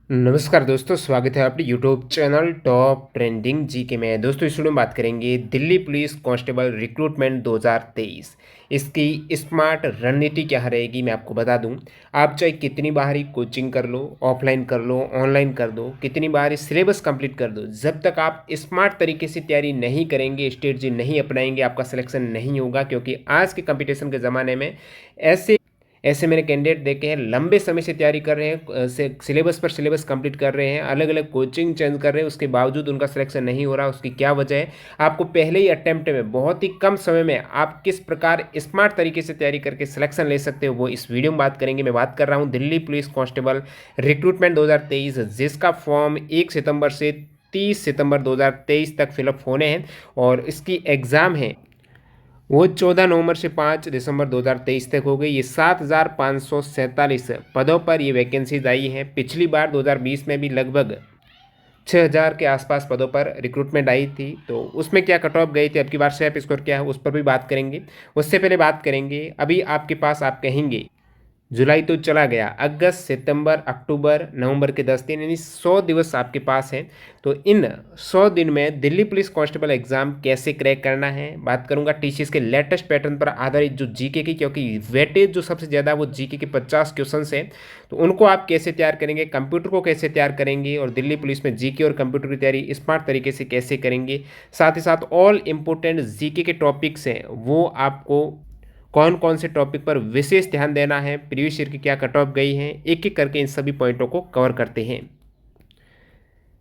नमस्कार दोस्तों, स्वागत है आपके यूट्यूब चैनल टॉप ट्रेंडिंग जी के में। दोस्तों इस वीडियो में बात करेंगे दिल्ली पुलिस कांस्टेबल रिक्रूटमेंट 2023। इसकी स्मार्ट रणनीति क्या रहेगी मैं आपको बता दूं। आप चाहे कितनी बाहरी कोचिंग कर लो, ऑफलाइन कर लो, ऑनलाइन कर दो, कितनी बाहरी सिलेबस कंप्लीट कर दो, जब तक आप स्मार्ट तरीके से तैयारी नहीं करेंगे, स्ट्रेटजी नहीं अपनाएंगे, आपका सिलेक्शन नहीं होगा। क्योंकि आज के कंपटीशन के ज़माने में ऐसे ऐसे मेरे कैंडिडेट देखे हैं, लंबे समय से तैयारी कर रहे हैं, सिलेबस पर सिलेबस कंप्लीट कर रहे हैं, अलग अलग कोचिंग चेंज कर रहे हैं, उसके बावजूद उनका सिलेक्शन नहीं हो रहा। उसकी क्या वजह है? आपको पहले ही अटेम्प्ट में बहुत ही कम समय में आप किस प्रकार स्मार्ट तरीके से तैयारी करके सिलेक्शन ले सकते हो, वो इस वीडियो में बात करेंगे। मैं बात कर रहा हूँ दिल्ली पुलिस कांस्टेबल रिक्रूटमेंट 2023, जिसका फॉर्म 1 सितंबर से 30 सितंबर 2023 तक फिलअप होने हैं और इसकी एग्ज़ाम है वो 14 नवंबर से 5 दिसंबर 2023 तक हो गई। ये 7,547 पदों पर ये वैकेंसीज आई हैं। पिछली बार 2020 में भी लगभग 6,000 के आसपास पदों पर रिक्रूटमेंट आई थी, तो उसमें क्या कट ऑफ गई थी, अब की बार सेप स्कोर क्या है उस पर भी बात करेंगे। उससे पहले बात करेंगे अभी आपके पास, आप कहेंगे जुलाई तो चला गया, अगस्त सितंबर अक्टूबर नवंबर के 10 दिन यानी 100 दिवस आपके पास हैं। तो इन 100 दिन में दिल्ली पुलिस कांस्टेबल एग्जाम कैसे क्रैक करना है बात करूंगा। टीसीएस के लेटेस्ट पैटर्न पर आधारित जो जीके की, क्योंकि वेटेज जो सबसे ज़्यादा वो जीके के 50 क्वेश्चन हैं, तो उनको आप कैसे तैयार करेंगे, कंप्यूटर को कैसे तैयार करेंगे और दिल्ली पुलिस में जीके और कंप्यूटर की तैयारी स्मार्ट तरीके से कैसे करेंगे। साथ ही साथ ऑल इंपॉर्टेंट जीके के टॉपिक्स हैं, वो आपको कौन कौन से टॉपिक पर विशेष ध्यान देना है, प्रीवियस ईयर की क्या कट ऑफ गई है, एक एक करके इन सभी पॉइंटों को कवर करते हैं।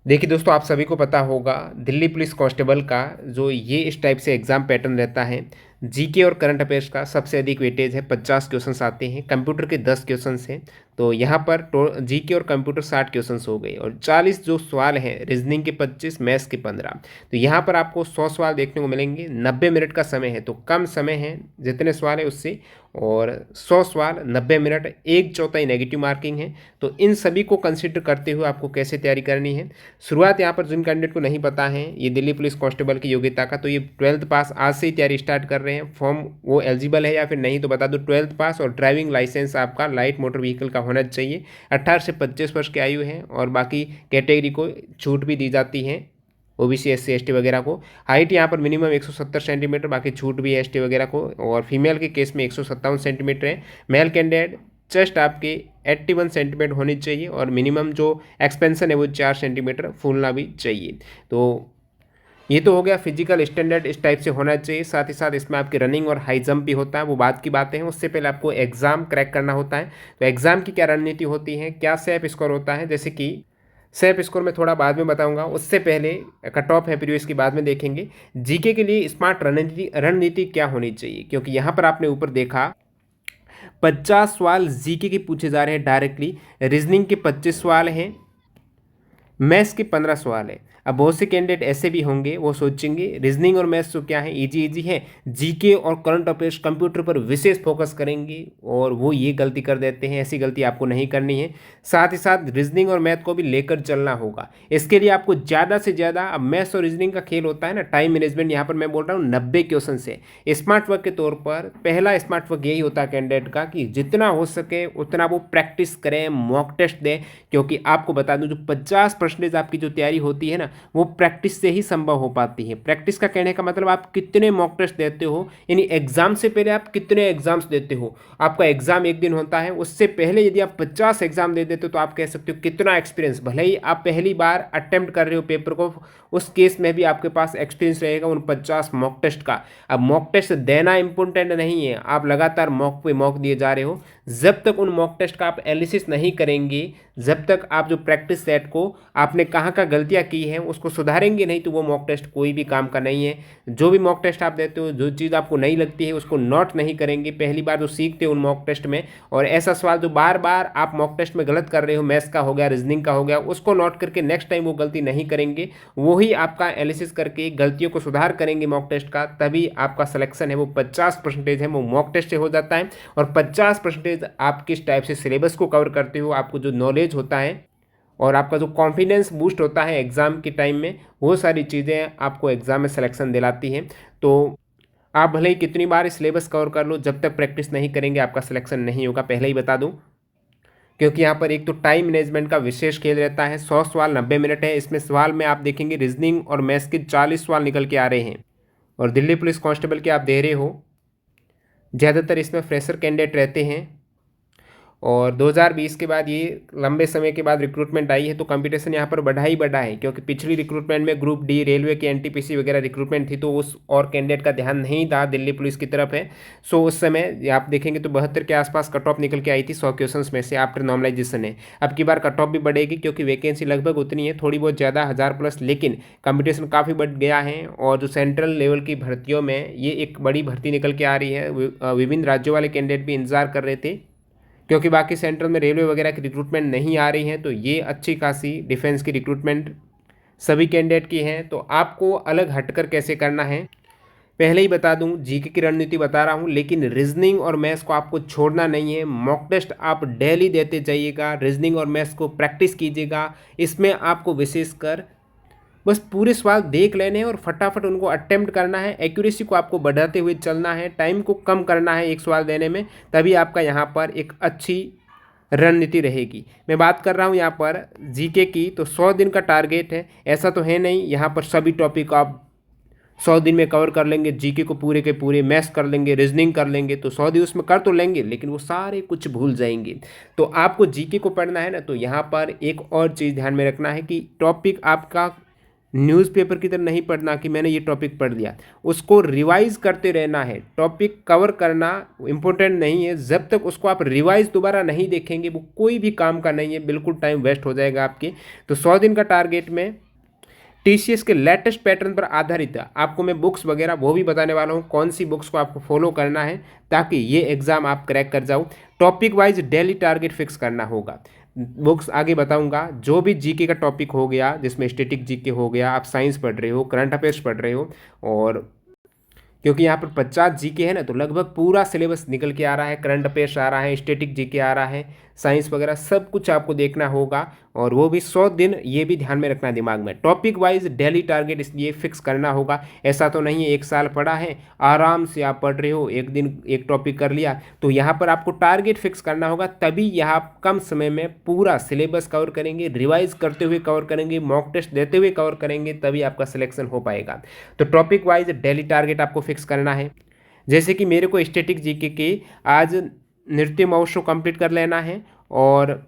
देखिए दोस्तों, आप सभी को पता होगा दिल्ली पुलिस कांस्टेबल का जो ये इस टाइप से एग्जाम पैटर्न रहता है। जीके और करंट अफेयर्स का सबसे अधिक वेटेज है, 50 क्वेश्चंस आते हैं, कंप्यूटर के 10 क्वेश्चंस हैं। तो यहाँ पर जीके और कंप्यूटर 60 क्वेश्चंस हो गए और 40 जो सवाल हैं, रीजनिंग के 25, मैथ्स के 15। तो यहाँ पर आपको 100 सवाल देखने को मिलेंगे। 90 मिनट का समय है, तो कम समय है जितने सवाल है उससे, और 100 सवाल 90 मिनट, 1/4 नेगेटिव मार्किंग है। तो इन सभी को कंसिडर करते हुए आपको कैसे तैयारी करनी है। शुरुआत यहाँ पर जिन कैंडिडेट को नहीं पता है ये दिल्ली पुलिस कांस्टेबल की योग्यता का, तो ये 12th पास आज से ही तैयारी स्टार्ट कर रहे हैं। फॉर्म वो एलिजिबल है या फिर नहीं तो बता दो। 12th पास और ड्राइविंग लाइसेंस आपका लाइट मोटर व्हीकल का होना चाहिए। 18 से 25 वर्ष की आयु है और बाकी कैटेगरी को छूट भी दी जाती है, ओबीसी एससी एसटी वगैरह को। हाइट यहाँ पर मिनिमम 170 सेंटीमीटर, बाकी छूट भी है एसटी वगैरह को। और फीमेल के केस में 157 सेंटीमीटर है। मेल कैंडिडेट चेस्ट आपके 81 सेंटीमीटर होनी चाहिए और मिनिमम जो एक्सपेंशन है वो 4 सेंटीमीटर फूलना भी चाहिए। तो ये तो हो गया फिजिकल स्टैंडर्ड, इस टाइप से होना चाहिए। साथ ही साथ इसमें आपकी रनिंग और हाई जंप भी होता है, वो बात की बातें हैं। उससे पहले आपको एग्जाम क्रैक करना होता है। तो एग्जाम की क्या रणनीति होती है, क्या सेफ स्कोर होता है, जैसे कि सेफ स्कोर में थोड़ा बाद में बताऊंगा। उससे पहले कट ऑफ है प्रीवियस की बाद में देखेंगे। जीके के लिए स्मार्ट रणनीति रणनीति क्या होनी चाहिए, क्योंकि यहाँ पर आपने ऊपर देखा 50 सवाल जीके के पूछे जा रहे हैं डायरेक्टली, रीजनिंग के 25 सवाल हैं, मैथ्स के 15 सवाल है। अब बहुत से कैंडिडेट ऐसे भी होंगे, वो सोचेंगे रीजनिंग और मैथ्स तो क्या है, इजी इजी है, जीके और करंट अफेयर्स कंप्यूटर पर विशेष फोकस करेंगे, और वो ये गलती कर देते हैं। ऐसी गलती आपको नहीं करनी है। साथ ही साथ रीजनिंग और मैथ को भी लेकर चलना होगा। इसके लिए आपको ज़्यादा से ज़्यादा, अब मैथ्स और रीजनिंग का खेल होता है ना, टाइम मैनेजमेंट, यहाँ पर मैं बोल रहा हूँ 90 क्वेश्चन से। स्मार्ट वर्क के तौर पर पहला स्मार्ट वर्क यही होता है कैंडिडेट का कि जितना हो सके उतना वो प्रैक्टिस करें, मॉक टेस्ट दें। क्योंकि आपको बता दूं जो 50% आपकी जो तैयारी होती है ना, वो प्रैक्टिस से ही संभव हो पाती है। प्रैक्टिस का कहने का मतलब आप कितने मॉक टेस्ट देते हो, यानी एग्जाम से पहले आप कितने एग्जाम्स देते हो। आपका एग्जाम एक दिन होता है, उससे पहले यदि आप 50 एग्जाम दे देते हो तो आप कह सकते हो कितना एक्सपीरियंस। भले ही आप पहली बार अटेम्प्ट कर रहे हो पेपर को, उस केस में भी आपके पास एक्सपीरियंस रहेगा उन 50 मॉक टेस्ट का। अब मॉक टेस्ट देना इंपॉर्टेंट नहीं है, आप लगातार मॉक पे मॉक दिए जा रहे हो। जब तक उन मॉक टेस्ट का आप एनालिसिस नहीं करेंगे, जब तक आप जो प्रैक्टिस सेट को आपने कहाँ का गलतियाँ की हैं उसको सुधारेंगे नहीं, तो वो मॉक टेस्ट कोई भी काम का नहीं है। जो भी मॉक टेस्ट आप देते हो, जो चीज़ आपको नहीं लगती है उसको नोट नहीं करेंगे पहली बार जो सीखते हो उन मॉक टेस्ट में। और ऐसा सवाल जो बार बार आप मॉक टेस्ट में गलत कर रहे हो, मैथ्स का हो गया, रीजनिंग का हो गया, उसको नोट करके नेक्स्ट टाइम वो गलती नहीं करेंगे। वही आपका एनालिसिस करके गलतियों को सुधार करेंगे मॉक टेस्ट का, तभी आपका सिलेक्शन है वो 50% है वो मॉक टेस्ट से हो जाता है। और 50% आप किस टाइप से सिलेबस को कवर करते हो, आपको जो नॉलेज होता है और आपका जो कॉन्फिडेंस बूस्ट होता है एग्ज़ाम के टाइम में, वो सारी चीज़ें आपको एग्ज़ाम में सिलेक्शन दिलाती हैं। तो आप भले ही कितनी बार सिलेबस कवर कर लो, जब तक प्रैक्टिस नहीं करेंगे आपका सिलेक्शन नहीं होगा, पहले ही बता दूं। क्योंकि यहाँ पर एक तो टाइम मैनेजमेंट का विशेष खेल रहता है। 100 सवाल 90 मिनट है। इसमें सवाल में आप देखेंगे रीजनिंग और मैथ्स के 40 सवाल निकल के आ रहे हैं। और दिल्ली पुलिस कांस्टेबल के आप दे रहे हो, ज़्यादातर इसमें फ्रेशर कैंडिडेट रहते हैं। और 2020 के बाद ये लंबे समय के बाद रिक्रूटमेंट आई है, तो कंपटीशन यहाँ पर बढ़ा ही बढ़ा है। क्योंकि पिछली रिक्रूटमेंट में ग्रुप डी, रेलवे की एनटीपीसी वगैरह रिक्रूटमेंट थी, तो उस और कैंडिडेट का ध्यान नहीं था दिल्ली पुलिस की तरफ है। सो उस समय आप देखेंगे तो 72 के आसपास कट ऑफ निकल के आई थी 100 क्वेश्चन में से आफ्टर नॉर्मलाइजेशन है। अब की बार कट ऑफ भी बढ़ेगी, क्योंकि वैकेंसी लगभग उतनी है, थोड़ी बहुत ज़्यादा 1000+, लेकिन कंपटीशन काफ़ी बढ़ गया है। और जो सेंट्रल लेवल की भर्तियों में ये एक बड़ी भर्ती निकल के आ रही है। विभिन्न राज्यों वाले कैंडिडेट भी इंतजार कर रहे थे, क्योंकि बाकी सेंट्रल में रेलवे वगैरह की रिक्रूटमेंट नहीं आ रही है। तो ये अच्छी खासी डिफेंस की रिक्रूटमेंट सभी कैंडिडेट की है। तो आपको अलग हटकर कैसे करना है, पहले ही बता दूं, जीके की रणनीति बता रहा हूं, लेकिन रीजनिंग और मैथ्स को आपको छोड़ना नहीं है। मॉक टेस्ट आप डेली देते जाइएगा, रीजनिंग और मैथ्स को प्रैक्टिस कीजिएगा। इसमें आपको विशेषकर बस पूरे सवाल देख लेने हैं और फटाफट उनको अटेम्प्ट करना है। एक्यूरेसी को आपको बढ़ाते हुए चलना है, टाइम को कम करना है एक सवाल देने में, तभी आपका यहाँ पर एक अच्छी रणनीति रहेगी। मैं बात कर रहा हूँ यहाँ पर जीके की, तो 100 दिन का टारगेट है। ऐसा तो है नहीं यहाँ पर सभी टॉपिक आप 100 दिन में कवर कर लेंगे। जीके को पूरे के पूरे, मैथ्स कर लेंगे, रीजनिंग कर लेंगे, तो 100 दिन उसमें कर तो लेंगे, लेकिन वो सारे कुछ भूल जाएंगे। तो आपको जीके को पढ़ना है ना, तो यहाँ पर एक और चीज़ ध्यान में रखना है कि टॉपिक आपका न्यूज़पेपर की तरह नहीं पढ़ना कि मैंने ये टॉपिक पढ़ लिया, उसको रिवाइज करते रहना है। टॉपिक कवर करना इम्पोर्टेंट नहीं है, जब तक उसको आप रिवाइज दोबारा नहीं देखेंगे वो कोई भी काम का नहीं है, बिल्कुल टाइम वेस्ट हो जाएगा आपके। तो 100 दिन का टारगेट में टीसीएस के लेटेस्ट पैटर्न पर आधारित है। आपको मैं बुक्स वगैरह वो भी बताने वाला हूँ, कौन सी बुक्स को आपको फॉलो करना है ताकि ये एग्ज़ाम आप क्रैक कर जाओ। Topic wise daily target fix करना होगा। बुक्स आगे बताऊंगा। जो भी जीके का टॉपिक हो गया, जिसमें स्टैटिक जीके हो गया, आप साइंस पढ़ रहे हो, करंट अफेयर्स पढ़ रहे हो, और क्योंकि यहाँ पर 50 जीके है ना, तो लगभग पूरा सिलेबस निकल के आ रहा है। करंट अफेयर्स आ रहा है, स्टैटिक जीके आ रहा है, साइंस वगैरह सब कुछ आपको देखना होगा, और वो भी 100 दिन, ये भी ध्यान में रखना दिमाग में। टॉपिक वाइज डेली टारगेट इसलिए फिक्स करना होगा। ऐसा तो नहीं है एक साल पढ़ा है, आराम से आप पढ़ रहे हो, एक दिन एक टॉपिक कर लिया। तो यहाँ पर आपको टारगेट फिक्स करना होगा, तभी यहाँ कम समय में पूरा सिलेबस कवर करेंगे, रिवाइज करते हुए कवर करेंगे, मॉक टेस्ट देते हुए कवर करेंगे, तभी आपका सिलेक्शन हो पाएगा। तो टॉपिक वाइज डेली टारगेट आपको फिक्स करना है। जैसे कि मेरे को स्टैटिक जीके के आज नृत्य महोत्सव कंप्लीट कर लेना है, और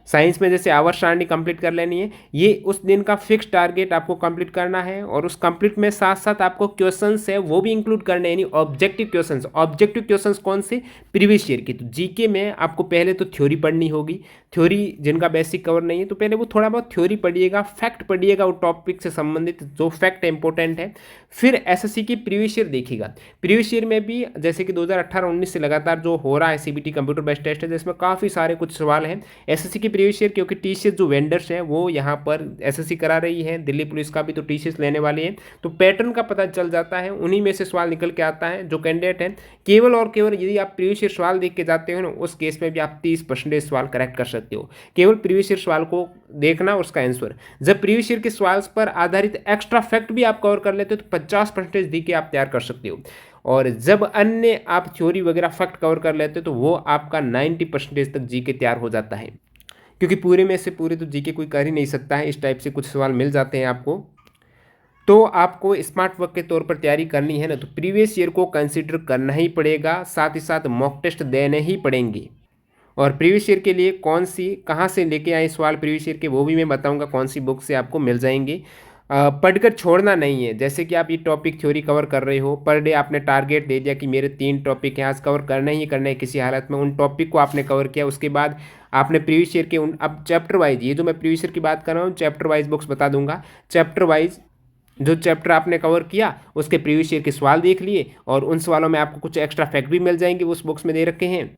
साइंस में जैसे आवर्त सारणी कंप्लीट कर लेनी है। ये उस दिन का फिक्स टारगेट आपको कंप्लीट करना है, और उस कंप्लीट में साथ साथ आपको क्वेश्चंस है वो भी इंक्लूड करने हैं, यानी ऑब्जेक्टिव क्वेश्चंस। ऑब्जेक्टिव क्वेश्चंस कौन से? प्रीवियस ईयर की। तो जीके में आपको पहले तो थ्योरी पढ़नी होगी। थ्योरी जिनका बेसिक कवर नहीं है, तो पहले वो थोड़ा बहुत थ्योरी पढ़िएगा, फैक्ट पढ़िएगा, वो टॉपिक से संबंधित जो फैक्ट है इंपॉर्टेंट है। फिर एसएससी की प्रीवियस ईयर देखिएगा। प्रीवियस ईयर में भी जैसे कि 2018-19 से लगातार जो हो रहा है सीबीटी कंप्यूटर बेस्ड टेस्ट है, जिसमें काफ़ी सारे कुछ सवाल हैं एसएससी की प्रीवियस ईयर, क्योंकि टीसीएस जो वेंडर्स हैं वो यहाँ पर एसएससी करा रही है, दिल्ली पुलिस का भी तो टीसीएस लेने वाली है, तो पैटर्न का पता चल जाता है, उन्हीं में से सवाल निकल के आता है। जो कैंडिडेट है केवल और केवल यदि आप प्रीवियस ईयर सवाल देख के जाते हो ना, उस केस में भी आप 30% सवाल करेक्ट कर सकते हो। केवल प्रीवियस ईयर सवाल को देखना, उसका आंसर। जब प्रीवियस ईयर के सवाल पर आधारित एक्स्ट्रा फैक्ट भी आप कवर कर लेते हो, तो 50% दी आप तैयार कर सकते हो। और जब अन्य आप थ्योरी वगैरह फैक्ट कवर कर लेते हो, तो वो आपका 90% तक जीके तैयार हो जाता है। क्योंकि पूरे में से पूरे तो जीके कोई कर ही नहीं सकता है, इस टाइप से कुछ सवाल मिल जाते हैं आपको। तो आपको स्मार्ट वर्क के तौर पर तैयारी करनी है ना, तो प्रीवियस ईयर को कंसीडर करना ही पड़ेगा, साथ ही साथ मॉक टेस्ट देने ही पड़ेंगे। और प्रीवियस ईयर के लिए कौन सी, कहाँ से लेके आए सवाल प्रीवियस ईयर के, वो भी मैं बताऊंगा कौन सी बुक से आपको मिल जाएंगे। पढ़कर छोड़ना नहीं है। जैसे कि आप ये टॉपिक थ्योरी कवर कर रहे हो, पर डे आपने टारगेट दे दिया कि मेरे 3 टॉपिक हैं आज कवर करना ही करना है किसी हालत में, उन टॉपिक को आपने कवर किया। उसके बाद आपने प्रीवियस ईयर के उन, अब चैप्टर वाइज, ये जो मैं प्रीवियस ईयर की बात कर रहा हूँ, चैप्टर वाइज बुक्स बता दूंगा। चैप्टर वाइज जो चैप्टर आपने कवर किया उसके प्रीवियस ईयर के सवाल देख लिए, और उन सवालों में आपको कुछ एक्स्ट्रा फैक्ट भी मिल जाएंगे, उस बुक्स में दे रखे हैं।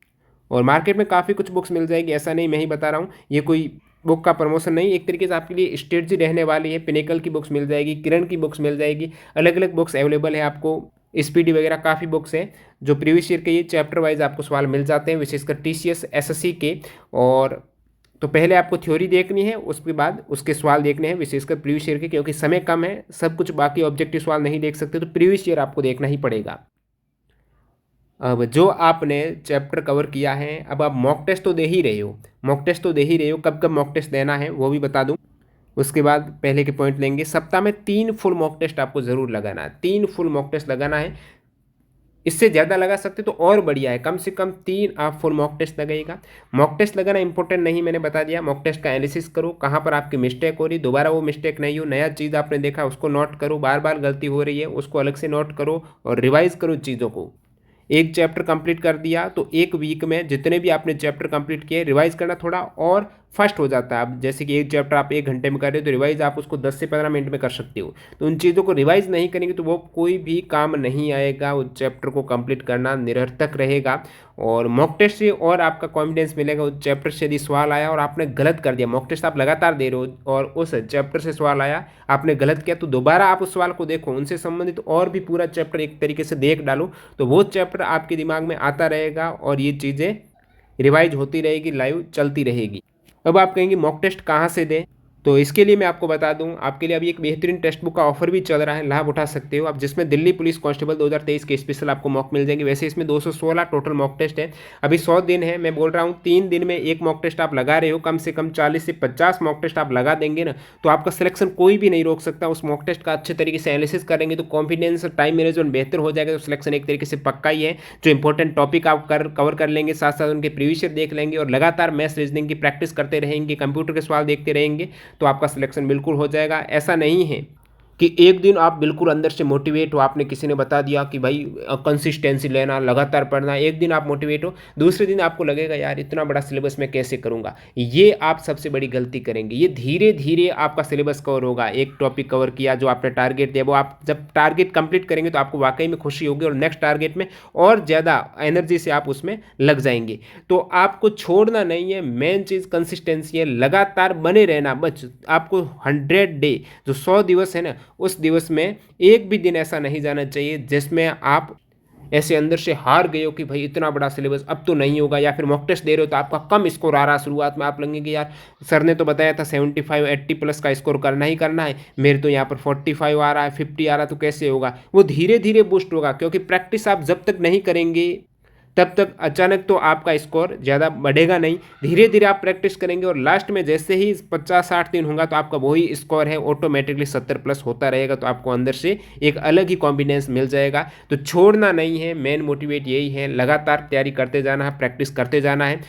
और मार्केट में काफ़ी कुछ बुक्स मिल जाएगी, ऐसा नहीं मैं ही बता रहा हूँ, ये कोई बुक का प्रमोशन नहीं, एक तरीके से आपके लिए स्ट्रेटजी रहने वाली है। पिनेकल की बुक्स मिल जाएगी, किरण की बुक्स मिल जाएगी, अलग अलग बुक्स अवेलेबल है आपको। स्पीडी वगैरह काफ़ी बुक्स हैं जो प्रीवियस ईयर के ये चैप्टर वाइज आपको सवाल मिल जाते हैं, विशेषकर टीसीएस एसएससी के। और तो पहले आपको थ्योरी देखनी है, उसके बाद उसके सवाल देखने हैं, विशेषकर प्रीवियस ईयर के, क्योंकि समय कम है, सब कुछ बाकी ऑब्जेक्टिव सवाल नहीं देख सकते, तो प्रीवियस ईयर आपको देखना ही पड़ेगा। अब जो आपने चैप्टर कवर किया है, अब आप मॉक टेस्ट तो दे ही रहे हो, मॉक टेस्ट तो दे ही रहे हो, कब कब मॉक टेस्ट देना है वो भी बता दूं। उसके बाद पहले के पॉइंट लेंगे। सप्ताह में 3 फुल मॉक टेस्ट आपको ज़रूर लगाना है, 3 फुल मॉक टेस्ट लगाना है। इससे ज़्यादा लगा सकते तो और बढ़िया है, कम से कम 3 आप फुल मॉक टेस्ट लगाइएगा। मॉक टेस्ट लगाना इंपॉर्टेंट नहीं, मैंने बता दिया। मॉक टेस्ट का एनालिसिस करो, कहाँ पर आपकी मिस्टेक हो रही, दोबारा वो मिस्टेक नहीं हो। नया चीज़ आपने देखा उसको नोट करो, बार बार गलती हो रही है उसको अलग से नोट करो और रिवाइज करो चीज़ों को। एक चैप्टर कंप्लीट कर दिया तो एक वीक में जितने भी आपने चैप्टर कंप्लीट किए रिवाइज करना थोड़ा और फर्स्ट हो जाता है। अब जैसे कि एक चैप्टर आप 1 घंटे में कर रहे हो तो रिवाइज आप उसको 10 से 15 मिनट में कर सकते हो। तो उन चीज़ों को रिवाइज नहीं करेंगे तो वो कोई भी काम नहीं आएगा, उस चैप्टर को कंप्लीट करना निरर्थक रहेगा। और मॉक टेस्ट से और आपका कॉन्फिडेंस मिलेगा। उस चैप्टर से यदि सवाल आया और आपने गलत कर दिया, मॉक टेस्ट आप लगातार दे रहे हो और उस चैप्टर से सवाल आया आपने गलत किया, तो दोबारा आप उस सवाल को देखो, उनसे संबंधित और भी पूरा चैप्टर एक तरीके से देख डालो, तो वो चैप्टर आपके दिमाग में आता रहेगा और ये चीज़ें रिवाइज होती रहेगी, लाइव चलती रहेगी। अब आप कहेंगे मॉक टेस्ट कहाँ से दें, तो इसके लिए मैं आपको बता दूं, आपके लिए अभी एक बेहतरीन टेक्स्ट बुक का ऑफर भी चल रहा है, लाभ उठा सकते हो आप, जिसमें दिल्ली पुलिस कांस्टेबल 2023 के स्पेशल आपको मॉक मिल जाएंगे। वैसे इसमें 216 टोटल मॉक टेस्ट है। अभी 100 दिन है, मैं बोल रहा हूँ 3 दिन में एक मॉक टेस्ट आप लगा रहे हो, कम से कम 40 से 50 मॉक टेस्ट आप लगा देंगे ना, तो आपका सिलेक्शन कोई भी नहीं रोक सकता। उस मॉक टेस्ट का अच्छे तरीके से एनालिसिस करेंगे तो कॉन्फिडेंस टाइम मैनेजमेंट बेहतर हो जाएगा, तो सिलेक्शन एक तरीके से पक्का ही है। जो इंपॉर्टेंट टॉपिक आप कवर कर लेंगे, साथ साथ उनके प्रीवियस ईयर देख लेंगे और लगातार मैथ्स रीजनिंग की प्रैक्टिस करते रहेंगे, कंप्यूटर के सवाल देखते रहेंगे, तो आपका सिलेक्शन बिल्कुल हो जाएगा। ऐसा नहीं है कि एक दिन आप बिल्कुल अंदर से मोटिवेट हो, आपने किसी ने बता दिया कि भाई कंसिस्टेंसी लेना, लगातार पढ़ना, एक दिन आप मोटिवेट हो, दूसरे दिन आपको लगेगा यार इतना बड़ा सिलेबस मैं कैसे करूंगा। ये आप सबसे बड़ी गलती करेंगे। ये धीरे धीरे आपका सिलेबस कवर होगा। एक टॉपिक कवर किया, जो आपने टारगेट दिया, वो आप जब टारगेट कंप्लीट करेंगे तो आपको वाकई में खुशी होगी और नेक्स्ट टारगेट में और ज़्यादा एनर्जी से आप उसमें लग जाएंगे। तो आपको छोड़ना नहीं है, मेन चीज़ कंसिस्टेंसी है, लगातार बने रहना। बस आपको 100 डे, जो 100 दिवस है ना, उस दिवस में एक भी दिन ऐसा नहीं जाना चाहिए जिसमें आप ऐसे अंदर से हार गए हो कि भाई इतना बड़ा सिलेबस अब तो नहीं होगा, या फिर मॉक टेस्ट दे रहे हो तो आपका कम स्कोर आ रहा। शुरुआत में आप लगेंगे यार सर ने तो बताया था 75 80 प्लस का स्कोर करना ही करना है, मेरे तो यहाँ पर 45 आ रहा है, 50 आ रहा है, तो कैसे होगा। वो धीरे धीरे बूस्ट होगा, क्योंकि प्रैक्टिस आप जब तक नहीं करेंगे तब तक अचानक तो आपका स्कोर ज़्यादा बढ़ेगा नहीं। धीरे धीरे आप प्रैक्टिस करेंगे और लास्ट में जैसे ही 50-60 दिन होगा तो आपका वही स्कोर है ऑटोमेटिकली 70 प्लस होता रहेगा, तो आपको अंदर से एक अलग ही कॉन्फिडेंस मिल जाएगा। तो छोड़ना नहीं है, मेन मोटिवेट यही है, लगातार तैयारी करते जाना है, प्रैक्टिस करते जाना है।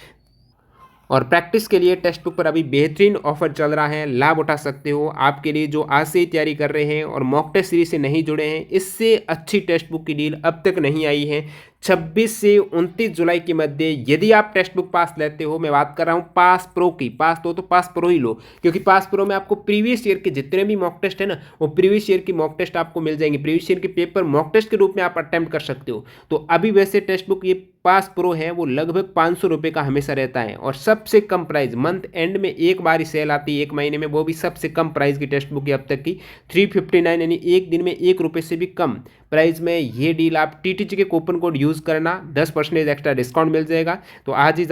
और प्रैक्टिस के लिए टेक्स्ट बुक पर अभी बेहतरीन ऑफर चल रहा है, लाभ उठा सकते हो। आपके लिए जो आज से ही तैयारी कर रहे हैं और मॉक टेस्ट सीरीज से नहीं जुड़े हैं, इससे अच्छी टेक्स्ट बुक की डील अब तक नहीं आई है। 26 से 29 जुलाई के मध्य यदि आप टेक्स्ट बुक पास लेते हो, मैं बात कर रहा हूँ पास प्रो की, पास तो पास प्रो ही लो, क्योंकि पास प्रो में आपको प्रीवियस ईयर के जितने भी मॉक टेस्ट है ना, वो प्रीवियस ईयर की मॉक टेस्ट आपको मिल जाएंगे। प्रीवियस ईयर के पेपर मॉक टेस्ट के रूप में आप अटेम्प्ट कर सकते हो। तो अभी वैसे टेक्स्ट बुक ये पास प्रो है वो लगभग 500 रुपये का हमेशा रहता है, और सबसे कम प्राइस मंथ एंड में एक बार ही सेल आती है, एक महीने में, वो भी सबसे कम प्राइस की टेक्स्ट बुक है अब तक की 359, यानी एक दिन में 1 रुपये से भी कम प्राइस में ये डील। आप टीटीजी के कूपन कोड यूज़ करना, 10% एक्स्ट्रा डिस्काउंट मिल जाएगा। तो आज ही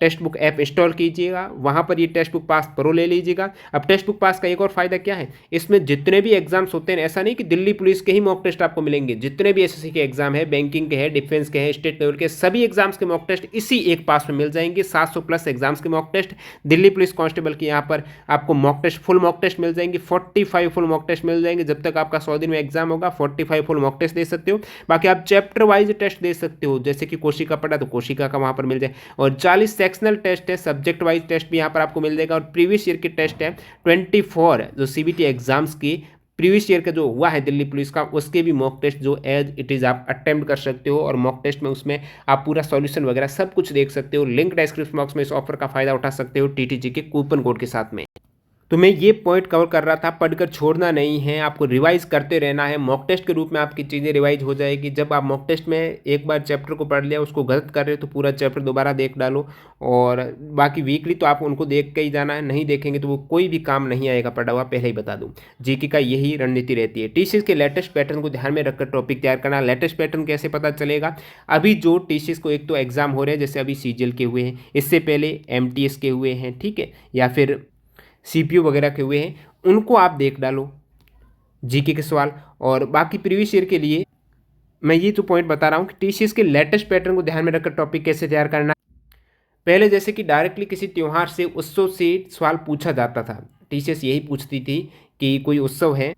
टेक्स्ट बुक ऐप इंस्टॉल कीजिएगा, वहाँ पर ये टेक्स्ट बुक पास प्रो ले लीजिएगा। अब टेक्स्ट बुक पास का एक और फायदा क्या है, इसमें जितने भी एग्जाम्स होते हैं, ऐसा नहीं कि दिल्ली पुलिस के ही मॉक टेस्ट आपको मिलेंगे, जितने भी एसएससी के एग्जाम है, बैंकिंग के हैं, डिफेंस के हैं, स्टेट लेवल के सभी एग्जाम्स के मॉक टेस्ट इसी एक पास में मिल जाएंगे। 700 प्लस एग्जाम्स के mock test Delhi police constable के यहाँ पर आपको mock test, full mock test मिल जाएंगे, 45 फुल मॉक टेस्ट मिल जाएंगे। जब तक आपका 100 दिन में एग्जाम होगा 45 फुल मॉक टेस्ट दे सकते हो। बाकी आप चैप्टर वाइज टेस्ट दे सकते हो, जैसे कि कोशिका पढ़ा तो कोशिका का वहाँ पर मिल जाए, और 40 सेक्शनल टेस्ट है, सब्जेक्ट वाइज टेस्ट भी यहाँ पर आपको मिल जाएगा। और प्रीवियस ईयर की टेस्ट है 24 जो सीबीटी एग्जाम्स की प्रीवियस ईयर का जो हुआ है दिल्ली पुलिस का, उसके भी मॉक टेस्ट जो एज इट इज़ आप अटेम्प्ट कर सकते हो। और मॉक टेस्ट में उसमें आप पूरा सॉल्यूशन वगैरह सब कुछ देख सकते हो। लिंक डिस्क्रिप्शन बॉक्स में इस ऑफर का फायदा उठा सकते हो टीटीजी के कूपन कोड के साथ में। तो मैं ये पॉइंट कवर कर रहा था, पढ़कर छोड़ना नहीं है, आपको रिवाइज करते रहना है। मॉक टेस्ट के रूप में आपकी चीज़ें रिवाइज हो जाएगी। जब आप मॉक टेस्ट में एक बार चैप्टर को पढ़ लिया, उसको गलत कर रहे हो तो पूरा चैप्टर दोबारा देख डालो। और बाकी वीकली तो आप उनको देख के ही जाना है, नहीं देखेंगे तो वो कोई भी काम नहीं आएगा पढ़ा हुआ, पहले ही बता दूँ। जीके का यही रणनीति रहती है। टीसीएस के लेटेस्ट पैटर्न को ध्यान में रखकर टॉपिक तैयार करना। लेटेस्ट पैटर्न कैसे पता चलेगा, अभी जो टीसीएस को एक तो एग्जाम हो रहे हैं, जैसे अभी सीजीएल के हुए हैं, इससे पहले एमटीएस के हुए हैं, ठीक है, या फिर सीपीयू वगैरह के हुए हैं, उनको आप देख डालो जीके के सवाल। और बाकी प्रीवियस ईयर के लिए मैं ये तो पॉइंट बता रहा हूँ कि टीसीएस के लेटेस्ट पैटर्न को ध्यान में रखकर टॉपिक कैसे तैयार करना। पहले जैसे कि डायरेक्टली किसी त्योहार से उत्सव से सवाल पूछा जाता था, टीसीएस यही पूछती थी कि कोई उत्सव है,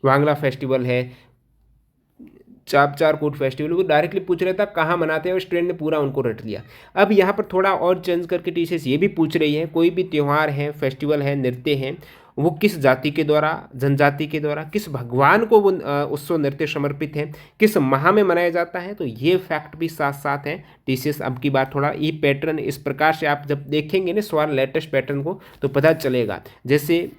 वांगला फेस्टिवल है, चापचार फेस्टिवल, वो डायरेक्टली पूछ रहा था कहाँ मनाते हैं और स्टूडेंट ने पूरा उनको रट लिया। अब यहाँ पर थोड़ा और चेंज करके टीचर्स ये भी पूछ रही है कोई भी त्यौहार है, फेस्टिवल है, नृत्य है, वो किस जाति के द्वारा, जनजाति के द्वारा, किस भगवान को वो उत्सव नृत्य समर्पित है, किस माह में मनाया जाता है, तो ये फैक्ट भी साथ साथ है। टीसीएस अब की बार थोड़ा ये पैटर्न इस प्रकार से आप जब देखेंगे ना सवाल लेटेस्ट पैटर्न को तो पता चलेगा। जैसे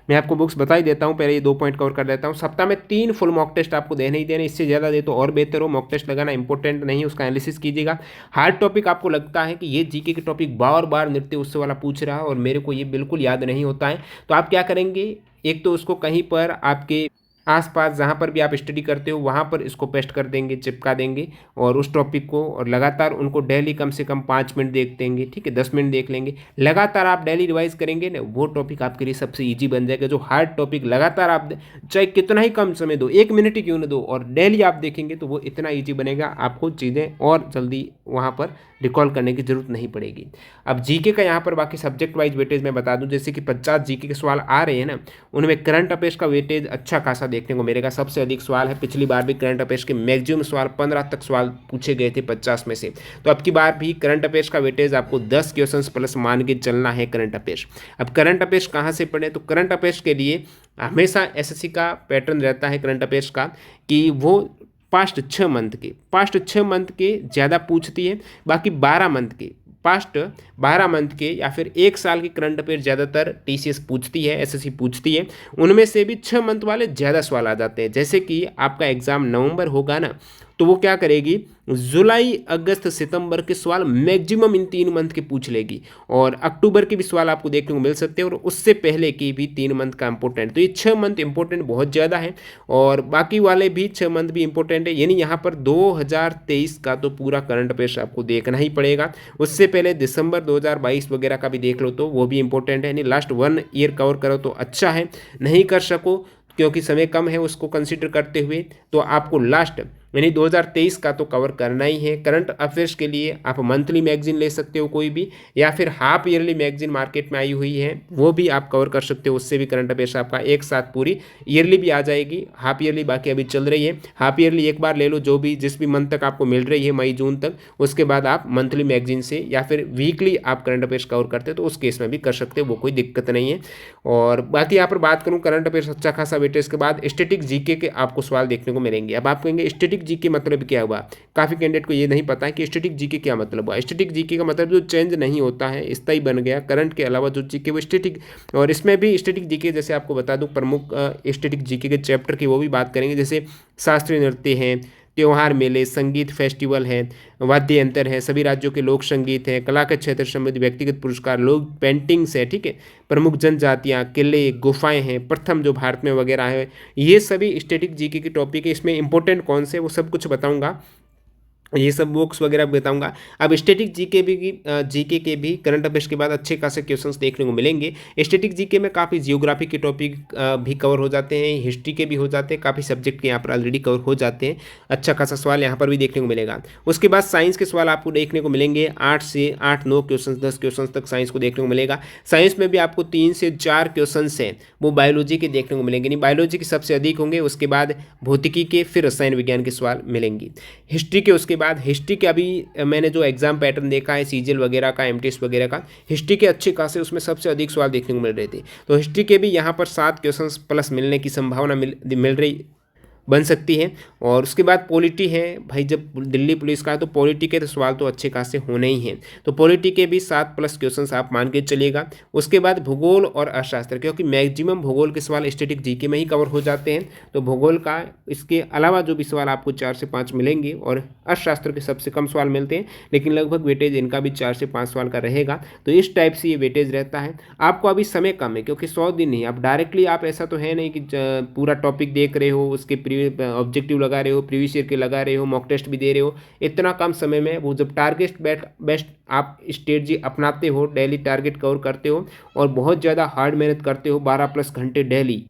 मैं आपको बुक्स बता ही देता हूँ, पहले ये 2 पॉइंट कवर कर देता हूँ। सप्ताह में 3 फुल मॉक टेस्ट आपको देने ही देने, इससे ज़्यादा दे तो और बेहतर हो। मॉक टेस्ट लगाना इंपॉर्टेंट नहीं, उसका एनालिसिस कीजिएगा। हार्ड टॉपिक आपको लगता है कि ये जीके के टॉपिक बार बार नृत्य उत्सव वाला पूछ रहा है और मेरे को ये बिल्कुल याद नहीं होता है, तो आप क्या करेंगे, एक तो उसको कहीं पर आपके आसपास जहाँ पर भी आप स्टडी करते हो वहाँ पर इसको पेस्ट कर देंगे, चिपका देंगे और उस टॉपिक को, और लगातार उनको डेली कम से कम 5 मिनट देख देंगे, ठीक है, 10 मिनट देख लेंगे। लगातार आप डेली रिवाइज करेंगे ना, वो टॉपिक आपके लिए सबसे ईजी बन जाएगा। जो हार्ड टॉपिक लगातार आप चाहे कितना ही कम समय दो, 1 मिनट ही क्यों ना दो, और डेली आप देखेंगे तो वो इतना ईजी बनेगा, आपको चीज़ें और जल्दी वहाँ पर रिकॉल करने की जरूरत नहीं पड़ेगी। अब जीके का यहाँ पर बाकी सब्जेक्ट वाइज वेटेज मैं बता दूं, जैसे कि 50 जीके के सवाल आ रहे हैं ना, उनमें करंट अफेयर्स का वेटेज अच्छा खासा देखने को मिलेगा। सबसे अधिक सवाल है, पिछली बार भी करंट अफेयर्स के मैक्सिमम सवाल 15 तक सवाल पूछे गए थे 50 में से, तो अब की बार भी करंट अफेयर्स का वेटेज आपको 10 क्वेश्चन प्लस मान के चलना है करंट अफेयर्स। अब करंट अफेयर्स कहाँ से पढ़े, तो करंट अफेयर्स के लिए हमेशा एसएससी का पैटर्न रहता है करंट अफेयर्स का कि वो पास्ट 6 मंथ के ज़्यादा पूछती है, बाकी 12 मंथ के, पास्ट 12 मंथ के या फिर 1 साल के करंट अफेयर ज़्यादातर टीसीएस पूछती है, एसएससी पूछती है। उनमें से भी 6 मंथ वाले ज़्यादा सवाल आ जाते हैं। जैसे कि आपका एग्ज़ाम नवंबर होगा ना, तो वो क्या करेगी, जुलाई, अगस्त, सितंबर के सवाल मैक्सिमम इन 3 मंथ के पूछ लेगी, और अक्टूबर के भी सवाल आपको देखने को मिल सकते हैं, और उससे पहले की भी 3 मंथ का इंपॉर्टेंट। तो ये 6 मंथ इंपॉर्टेंट बहुत ज़्यादा है, और बाकी वाले भी 6 मंथ भी इंपॉर्टेंट है। यानी यहाँ पर 2023 का तो पूरा करंट अफेयर्स आपको देखना ही पड़ेगा। उससे पहले दिसंबर 2022 वगैरह का भी देख लो तो वो भी इंपॉर्टेंट है। यानी लास्ट 1 ईयर कवर करो तो अच्छा है, नहीं कर सको क्योंकि समय कम है उसको कंसिडर करते हुए, तो आपको लास्ट यानी 2023 का तो कवर करना ही है। करंट अफेयर्स के लिए आप मंथली मैगजीन ले सकते हो कोई भी, या फिर हाफ ईयरली मैगजीन मार्केट में आई हुई है वो भी आप कवर कर सकते हो, उससे भी करंट अफेयर्स आपका एक साथ पूरी ईयरली भी आ जाएगी। हाफ ईयरली बाकी अभी चल रही है, हाफ ईयरली एक बार ले लो जो भी जिस भी मंथ तक आपको मिल रही है, मई जून तक, उसके बाद आप मंथली मैगजीन से या फिर वीकली आप करंट अफेयर्स कवर करते हो तो उस केस में भी कर सकते हो, वो कोई दिक्कत नहीं है। और बाकी यहाँ पर बात करूँ करंट अफेयर्स अच्छा खासा वेटेज के बाद स्टैटिक जीके के आपको सवाल देखने को मिलेंगे। अब आप कहेंगे स्टैटिक जीके मतलब क्या हुआ, काफ़ी कैंडिडेट को ये नहीं पता है कि स्टैटिक जीके क्या मतलब हुआ। स्टैटिक जीके का मतलब जो चेंज नहीं होता है, स्थायी बन गया, करंट के अलावा जो जीके वो स्टैटिक। और इसमें भी स्टैटिक जीके जैसे आपको बता दूं प्रमुख स्टैटिक जीके के चैप्टर की वो भी बात करेंगे, जैसे शास्त्रीय नृत्य हैं, त्योहार, मेले, संगीत, फेस्टिवल है, वाद्य यंत्र है, सभी राज्यों के लोक संगीत हैं, कला के क्षेत्र संबंधित व्यक्तिगत पुरस्कार, लोग पेंटिंग्स है, ठीक है, प्रमुख जनजातियाँ, किले, गुफाएं हैं, प्रथम जो भारत में वगैरह है, ये सभी स्टैटिक जीके के टॉपिक है। इसमें इंपॉर्टेंट कौन से वो सब कुछ बताऊंगा, ये सब बुक्स वगैरह बताऊंगा। अब स्टैटिक जीके जीके के भी करंट अफेयर्स के बाद अच्छे खासे क्वेश्चंस देखने को मिलेंगे। स्टैटिक जीके में काफ़ी जियोग्राफी के टॉपिक भी कवर हो जाते हैं, हिस्ट्री के भी हो जाते हैं, काफ़ी सब्जेक्ट के यहाँ पर ऑलरेडी कवर हो जाते हैं। अच्छा खासा सवाल यहाँ पर भी देखने को मिलेगा। उसके बाद साइंस के सवाल आपको देखने को मिलेंगे, 8 से 8, 9 क्वेश्चन, 10 क्वेश्चन तक साइंस को देखने को मिलेगा। साइंस में भी आपको 3 से 4 क्वेश्चन हैं वो बायोलॉजी के देखने को मिलेंगे, नहीं बायोलॉजी के सबसे अधिक होंगे, उसके बाद भौतिकी के, फिर रसायन विज्ञान के सवाल मिलेंगे। हिस्ट्री के उसके बाद हिस्ट्री के अभी मैंने जो एग्जाम पैटर्न देखा है सीजीएल वगैरह का, एमटीएस वगैरह का, हिस्ट्री के अच्छे खासे उसमें सबसे अधिक सवाल देखने को मिल रहे थे। तो हिस्ट्री के भी यहाँ पर 7 क्वेश्चंस प्लस मिलने की संभावना मिल रही बन सकती है। और उसके बाद पॉलिटी है भाई, जब दिल्ली पुलिस का है तो पॉलिटी के तो सवाल तो अच्छे खासे होने ही हैं, तो पॉलिटी के भी 7+ क्वेश्चंस आप मान के चलिएगा। उसके बाद भूगोल और अर्थशास्त्र, क्योंकि मैक्सिमम भूगोल के सवाल स्टैटिक जीके में ही कवर हो जाते हैं, तो भूगोल का इसके अलावा जो भी सवाल आपको 4 से 5 मिलेंगे, और अर्थशास्त्र के सबसे कम सवाल मिलते हैं, लेकिन लगभग वेटेज इनका भी 4 से 5 सवाल का रहेगा। तो इस टाइप से ये वेटेज रहता है। आपको अभी समय कम है क्योंकि 100 दिन नहीं, आप डायरेक्टली आप ऐसा तो है नहीं कि पूरा टॉपिक देख रहे हो, उसके ऑब्जेक्टिव लगा रहे हो, प्रीवियस ईयर के लगा रहे हो, मॉक टेस्ट भी दे रहे हो, इतना कम समय में वो जब टारगेट बेस्ट आप स्ट्रेटजी अपनाते हो, डेली टारगेट कवर करते हो और बहुत ज़्यादा हार्ड मेहनत करते हो, 12+ घंटे डेली,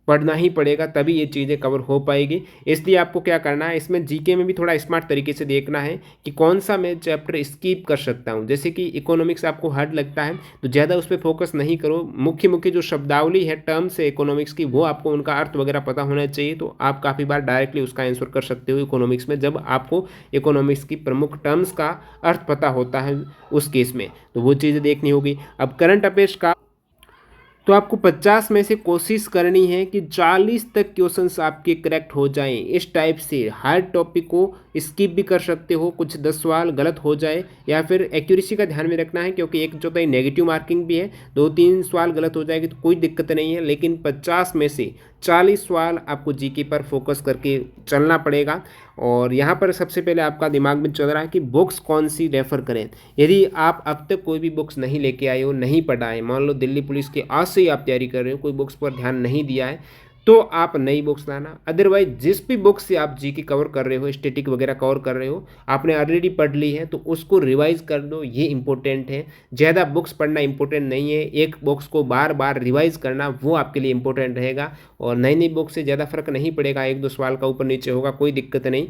पढ़ना ही पड़ेगा, तभी ये चीज़ें कवर हो पाएगी। इसलिए आपको क्या करना है, इसमें जीके में भी थोड़ा स्मार्ट तरीके से देखना है कि कौन सा मैं चैप्टर स्किप कर सकता हूँ। जैसे कि इकोनॉमिक्स आपको हार्ड लगता है तो ज़्यादा उस पर फोकस नहीं करो। मुख्य मुख्य जो शब्दावली है टर्म्स है इकोनॉमिक्स की, वो आपको उनका अर्थ वगैरह पता होना चाहिए, तो आप काफ़ी बार डायरेक्टली उसका आंसर कर सकते हो इकोनॉमिक्स में, जब आपको इकोनॉमिक्स की प्रमुख टर्म्स का अर्थ पता होता है उस केस में, तो वो चीज़ें देखनी होगी। अब करंट अफेयर्स का तो आपको 50 में से कोशिश करनी है कि 40 तक क्वेश्चंस आपके करेक्ट हो जाएं। इस टाइप से हर टॉपिक को स्किप भी कर सकते हो, कुछ 10 सवाल गलत हो जाए, या फिर एक्यूरेसी का ध्यान में रखना है क्योंकि एक जो तो नेगेटिव मार्किंग भी है, 2-3 सवाल गलत हो जाएगी तो कोई दिक्कत नहीं है, लेकिन 50 में से 40 सवाल आपको जीके पर फोकस करके चलना पड़ेगा। और यहाँ पर सबसे पहले आपका दिमाग में चल रहा है कि बुक्स कौन सी रेफ़र करें। यदि आप अब तक कोई भी बुक्स नहीं लेके आए हो, नहीं पढ़ा है, मान लो दिल्ली पुलिस की आज से ही आप तैयारी कर रहे हो, कोई बुक्स पर ध्यान नहीं दिया है, तो आप नई बुक्स लाना। अदरवाइज जिस भी बुक से आप जीके कवर कर रहे हो, स्टैटिक वगैरह कवर कर रहे हो, आपने ऑलरेडी पढ़ ली है तो उसको रिवाइज कर दो, ये इंपॉर्टेंट है। ज़्यादा बुक्स पढ़ना इंपॉर्टेंट नहीं है, एक बुक्स को बार बार रिवाइज करना वो आपके लिए इंपॉर्टेंट रहेगा। और नई नई बुक से ज़्यादा फर्क नहीं पड़ेगा, 1-2 सवाल का ऊपर नीचे होगा, कोई दिक्कत नहीं।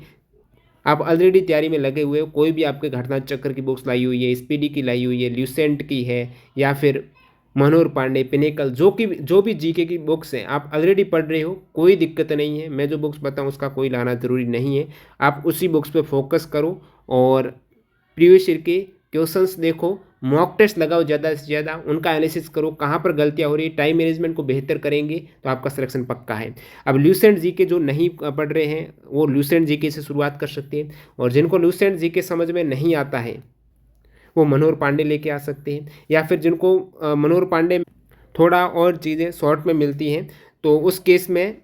आप ऑलरेडी तैयारी में लगे हुए हो, कोई भी आपके घटना चक्र की बुक्स लाई हुई है, स्पीडी की लाई हुई है, ल्यूसेंट की है, या फिर मनोहर पांडे, पिनेकल, जो भी जीके की बुक्स हैं आप ऑलरेडी पढ़ रहे हो, कोई दिक्कत नहीं है। मैं जो बुक्स बताऊँ उसका कोई लाना ज़रूरी नहीं है, आप उसी बुक्स पे फोकस करो और प्रीवियस ईयर के क्वेश्चंस देखो, मॉक टेस्ट लगाओ ज़्यादा से ज़्यादा, उनका एनालिसिस करो कहाँ पर गलतियाँ हो रही है, टाइम मैनेजमेंट को बेहतर करेंगे तो आपका सिलेक्शन पक्का है। अब ल्यूसेंट जीके जो नहीं पढ़ रहे हैं वो ल्यूसेंट जीके से शुरुआत कर सकते हैं, और जिनको ल्यूसेंट जीके समझ में नहीं आता है वो मनोहर पांडे लेके आ सकते हैं, या फिर जिनको मनोहर पांडे थोड़ा और चीज़ें शॉर्ट में मिलती हैं तो उस केस में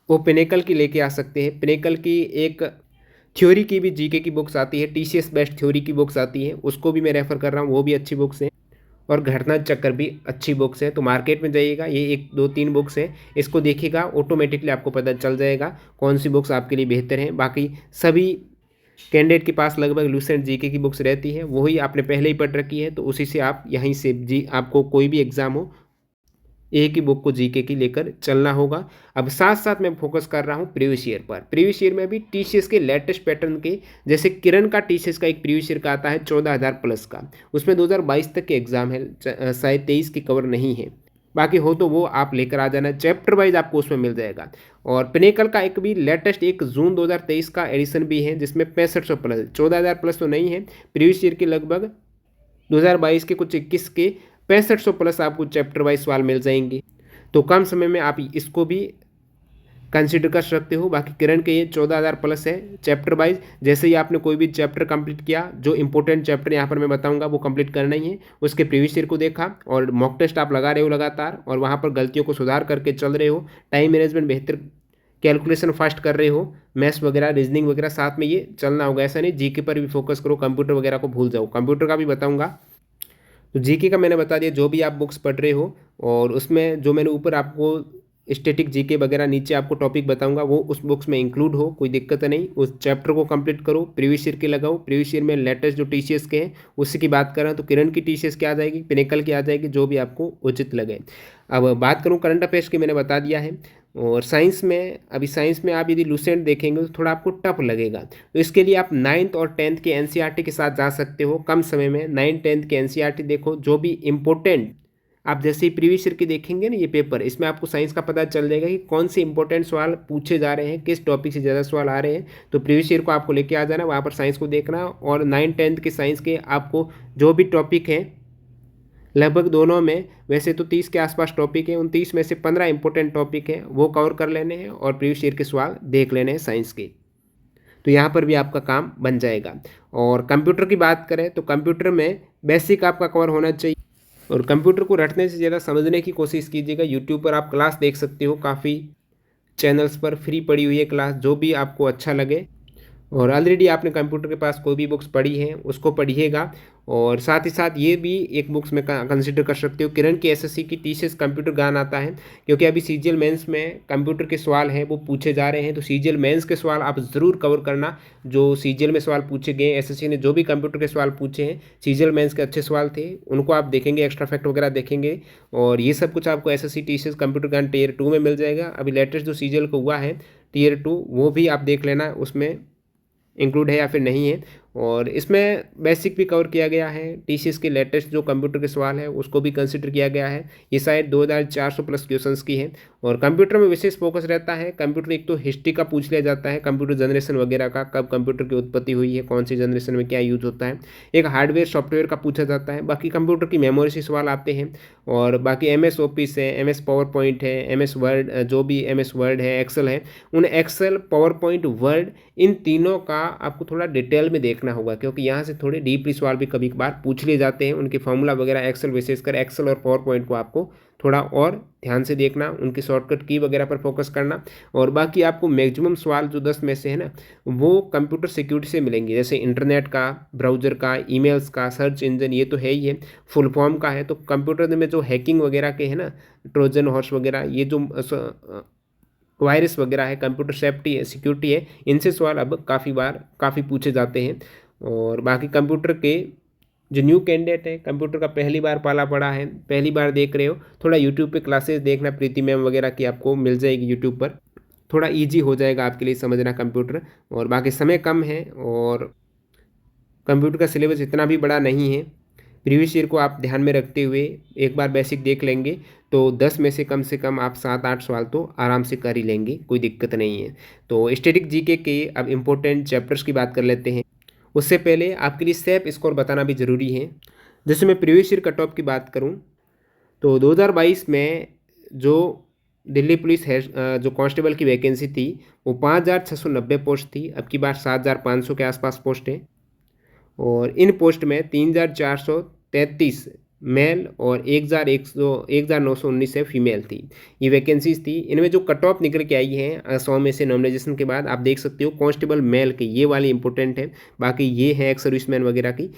वो पिनेकल की लेके आ सकते हैं। पिनेकल की एक थ्योरी की भी जीके की बुक्स आती है, टीसीएस बेस्ड थ्योरी की बुक्स आती है, उसको भी मैं रेफ़र कर रहा हूँ, वो भी अच्छी बुक्स हैं। और घटना चक्कर भी अच्छी बुक्स है, तो मार्केट में जाइएगा, ये 1-2-3 बुक्स हैं, इसको देखिएगा, ऑटोमेटिकली आपको पता चल जाएगा कौन सी बुक्स आपके लिए बेहतर हैं। बाकी सभी कैंडिडेट के पास लगभग लूसेंट जीके की बुक्स रहती है, वही आपने पहले ही पढ़ रखी है, तो उसी से आप यहीं से जी आपको कोई भी एग्ज़ाम हो एक ही बुक को जीके की लेकर चलना होगा। अब साथ साथ मैं फोकस कर रहा हूँ प्रीवियस ईयर पर। प्रीवियस ईयर में भी टीसीएस के लेटेस्ट पैटर्न के, जैसे किरण का टीसीएस का एक प्रीवियस ईयर का आता है 14,000 प्लस का, उसमें 2022 तक के एग्जाम है, शायद 23 की कवर नहीं है, बाकी हो तो वो आप लेकर आ जाना, चैप्टर वाइज आपको उसमें मिल जाएगा। और पिनेकल का एक भी लेटेस्ट एक जून 2023 का एडिशन भी है जिसमें 6500 प्लस, 14,000 प्लस तो नहीं है, प्रीवियस ईयर के लगभग 2022 के कुछ 21 के 6500 प्लस आपको चैप्टर वाइज सवाल मिल जाएंगे, तो कम समय में आप इसको भी कंसिडर कर सकते हो। बाकी किरण के ये 14,000 प्लस है चैप्टर वाइज। जैसे ही आपने कोई भी चैप्टर कंप्लीट किया, जो इंपॉर्टेंट चैप्टर यहाँ पर मैं बताऊंगा वो कंप्लीट करना ही है, उसके प्रीवियस ईयर को देखा और मॉक टेस्ट आप लगा रहे हो लगातार, और वहाँ पर गलतियों को सुधार करके चल रहे हो, टाइम मैनेजमेंट बेहतर, कैलकुलेशन फास्ट कर रहे हो, मैथ्स वगैरह रीजनिंग वगैरह साथ में ये चलना होगा। ऐसा नहीं जीके पर भी फोकस करो, कंप्यूटर वगैरह को भूल जाओ, कंप्यूटर का भी बताऊँगा। तो जीके का मैंने बता दिया, जो भी आप बुक्स पढ़ रहे हो, और उसमें जो मैंने ऊपर आपको स्टैटिक जीके वगैरह नीचे आपको टॉपिक बताऊंगा वो उस बुक्स में इंक्लूड हो, कोई दिक्कत नहीं। उस चैप्टर को कंप्लीट करो, प्रीवियस ईयर के लगाओ, प्रीवियस ईयर में लेटेस्ट जो टीसीएस के हैं उसी की बात कर रहा हूँ, तो किरण की टीसीएस की आ जाएगी, पिनेकल की आ जाएगी, जो भी आपको उचित लगे। अब बात करूँ करंट अफेयर्स की, मैंने बता दिया है। और साइंस में, अभी साइंस में आप यदि लूसेंट देखेंगे तो थोड़ा आपको टफ लगेगा, तो इसके लिए आप 9th और 10th के एनसीईआरटी के साथ जा सकते हो कम समय में। 9th-10th के एनसीईआरटी देखो, जो भी इम्पोर्टेंट, आप जैसे ही प्रीवियस ईयर के देखेंगे ना ये पेपर, इसमें आपको साइंस का पता चल जाएगा कि कौन से इंपॉर्टेंट सवाल पूछे जा रहे हैं, किस टॉपिक से ज़्यादा सवाल आ रहे हैं, तो प्रीवियस ईयर को आपको लेके आ जाना, वहाँ पर साइंस को देखना। और 9th-10th के साइंस के आपको जो भी टॉपिक हैं, लगभग दोनों में वैसे तो 30 के आसपास टॉपिक है, उन 30 में से 15 इंपॉर्टेंट टॉपिक हैं वो कवर कर लेने हैं, और प्रीवियस ईयर के सवाल देख लेने हैं साइंस के, तो यहाँ पर भी आपका काम बन जाएगा। और कंप्यूटर की बात करें तो कंप्यूटर में बेसिक आपका कवर होना चाहिए, और कंप्यूटर को रटने से ज़्यादा समझने की कोशिश कीजिएगा। यूट्यूब पर आप क्लास देख सकते हो, काफ़ी चैनल्स पर फ्री पड़ी हुई है क्लास, जो भी आपको अच्छा लगे। और ऑलरेडी आपने कंप्यूटर के पास कोई भी बुक्स पढ़ी हैं उसको पढ़िएगा, और साथ ही साथ ये भी एक बुक्स में कंसिडर कर सकते हो, किरण की एसएससी की टीसीएस कंप्यूटर ज्ञान आता है, क्योंकि अभी सीजीएल मेंस में कंप्यूटर के सवाल हैं वो पूछे जा रहे हैं। तो सीजीएल मेंस के सवाल आप ज़रूर कवर करना। जो सीजीएल में सवाल पूछे गए, एसएससी ने जो भी कंप्यूटर के सवाल पूछे हैं, सीजीएल मेंस के अच्छे सवाल थे, उनको आप देखेंगे, एक्स्ट्रा फैक्ट वगैरह देखेंगे। और ये सब कुछ आपको एसएससी टीसीएस कंप्यूटर ज्ञान टीयर 2 में मिल जाएगा। अभी लेटेस्ट जो सीजीएल को हुआ है टीयर 2, वो भी आप देख लेना उसमें इंक्लूड है या फिर नहीं है। और इसमें बेसिक भी कवर किया गया है। टीसीएस के लेटेस्ट जो कंप्यूटर के सवाल है उसको भी कंसिडर किया गया है। ये शायद 2400 प्लस क्वेश्चंस की है। और कंप्यूटर में विशेष फोकस रहता है। कंप्यूटर एक तो हिस्ट्री का पूछ लिया जाता है, कंप्यूटर जनरेशन वगैरह का, कब कंप्यूटर की उत्पत्ति हुई है, कौन सी जनरेशन में क्या यूज होता है। एक हार्डवेयर सॉफ्टवेयर का पूछा जाता है। बाकी कंप्यूटर की मेमोरी से सवाल आते हैं। और बाकी MS ऑफिस है, MS पावर पॉइंट है, MS वर्ड, जो भी MS वर्ड है, एक्सेल है, उन एक्सेल, पावर पॉइंट, वर्ड, इन तीनों का आपको थोड़ा डिटेल में देखना होगा, क्योंकि यहाँ से थोड़े डीपली सवाल भी कभी कभार पूछ लिए जाते हैं। उनके फॉर्मूला वगैरह एक्सेल, विशेषकर एक्सेल और पावर पॉइंट को आपको थोड़ा और ध्यान से देखना, उनकी शॉर्टकट की वगैरह पर फोकस करना। और बाकी आपको मैक्सिमम सवाल जो 10 में से है ना, वो कंप्यूटर सिक्योरिटी से मिलेंगे, जैसे इंटरनेट का, ब्राउज़र का, ईमेल्स का, सर्च इंजन, ये तो है ही है, फुल फॉर्म का है। तो कंप्यूटर में जो हैकिंग वगैरह के है ना, ट्रोजन हॉर्स वगैरह, ये जो वायरस वगैरह है, कंप्यूटर सेफ्टी है, सिक्योरिटी है, इनसे सवाल अब काफ़ी पूछे जाते हैं। और बाकी कंप्यूटर के जो न्यू कैंडिडेट है, कंप्यूटर का पहली बार पाला पड़ा है, पहली बार देख रहे हो, थोड़ा यूट्यूब पे क्लासेस देखना, प्रीति मैम वगैरह की आपको मिल जाएगी यूट्यूब पर, थोड़ा इजी हो जाएगा आपके लिए समझना कंप्यूटर। और बाकी समय कम है और कंप्यूटर का सिलेबस इतना भी बड़ा नहीं है। प्रीवियस ईयर को आप ध्यान में रखते हुए एक बार बेसिक देख लेंगे तो 10 में से कम आप 7-8 सवाल तो आराम से कर ही लेंगे, कोई दिक्कत नहीं है। तो स्टैटिक जीके के अब इम्पोर्टेंट चैप्टर्स की बात कर लेते हैं। उससे पहले आपके लिए सेफ स्कोर बताना भी ज़रूरी है। जैसे मैं प्रीवियस ईयर कट ऑफ की बात करूं तो 2022 में जो दिल्ली पुलिस है, जो कांस्टेबल की वैकेंसी थी, वो 5690 पोस्ट थी। अब की बार 7500 के आसपास पोस्ट है। और इन पोस्ट में 3433 मेल और 1919 है फीमेल थी। ये वैकेंसीज थी। इनमें जो कट ऑफ निकल के आई है 100 में से नॉमिनेशन के बाद, आप देख सकते हो कांस्टेबल मेल के ये वाली इंपॉर्टेंट है, बाकी ये है एक्स सर्विसमैन वगैरह की।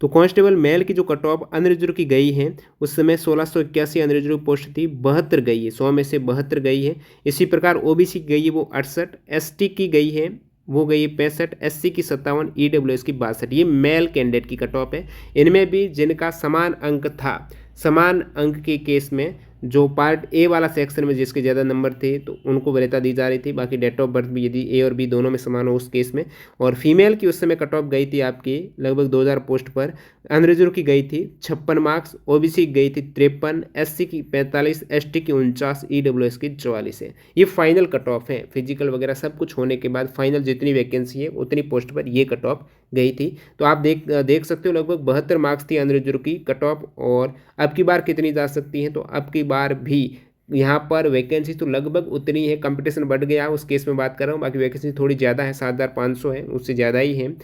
तो कांस्टेबल मेल की जो कट ऑफ अनरिजर्व की गई है, उस समय 1681 अनरिजर्व पोस्ट थी, 72 गई है, 100 में से 72 गई है। इसी प्रकार ओबीसी की गई है वो 68, एसटी की गई है वो गई 65, SC की 57, EWS की 62। ये मेल कैंडिडेट की कट ऑफ है। इनमें भी जिनका समान अंक था, समान अंक के केस में जो पार्ट ए वाला सेक्शन में जिसके ज़्यादा नंबर थे तो उनको वरीयता दी जा रही थी। बाकी डेट ऑफ बर्थ भी यदि ए और बी दोनों में समान हो उस केस में। और फीमेल की उस समय कट ऑफ गई थी आपकी लगभग 2000 पोस्ट पर। अनरिजर्व की गई थी 56 मार्क्स, ओबीसी की गई थी 53, SC की 45, ST की 49, EWS की 44 है। ये फाइनल कट ऑफ है। फिजिकल वगैरह सब कुछ होने के बाद फाइनल जितनी वैकेंसी है उतनी पोस्ट पर ये कट ऑफ गई थी। तो आप देख सकते हो लगभग 72 मार्क्स थी अनरिजर्व की कट ऑफ। और अब की बार कितनी जा सकती है, तो अब की बार भी यहाँ पर वैकेंसी तो लगभग उतनी है, कंपटीशन बढ़ गया उस केस में बात कर रहा हूँ। बाकी वैकेंसी थोड़ी ज़्यादा है, 7500 है, उससे ज़्यादा ही है।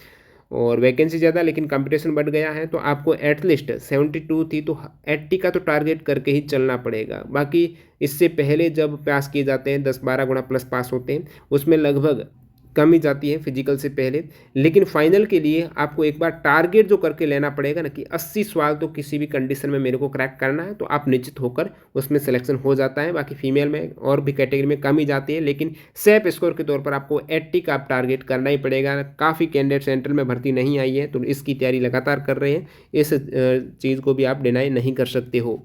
और वैकेंसी ज़्यादा लेकिन कंपटीशन बढ़ गया है। तो आपको एटलीस्ट 72 थी तो 80 का तो टारगेट करके ही चलना पड़ेगा। बाकी इससे पहले जब पास किए जाते हैं 10-12 गुना प्लस पास होते हैं, उसमें लगभग कम ही जाती है फिजिकल से पहले। लेकिन फाइनल के लिए आपको एक बार टारगेट जो करके लेना पड़ेगा ना कि 80 सवाल तो किसी भी कंडीशन में मेरे को क्रैक करना है, तो आप निश्चित होकर उसमें सिलेक्शन हो जाता है। बाकी फीमेल में और भी कैटेगरी में कम ही जाती है, लेकिन सेफ स्कोर के तौर पर आपको 80 का आप टारगेट करना ही पड़ेगा। काफ़ी कैंडिडेट सेंट्रल में भर्ती नहीं आई है तो इसकी तैयारी लगातार कर रहे हैं, इस चीज़ को भी आप डिनाई नहीं कर सकते हो।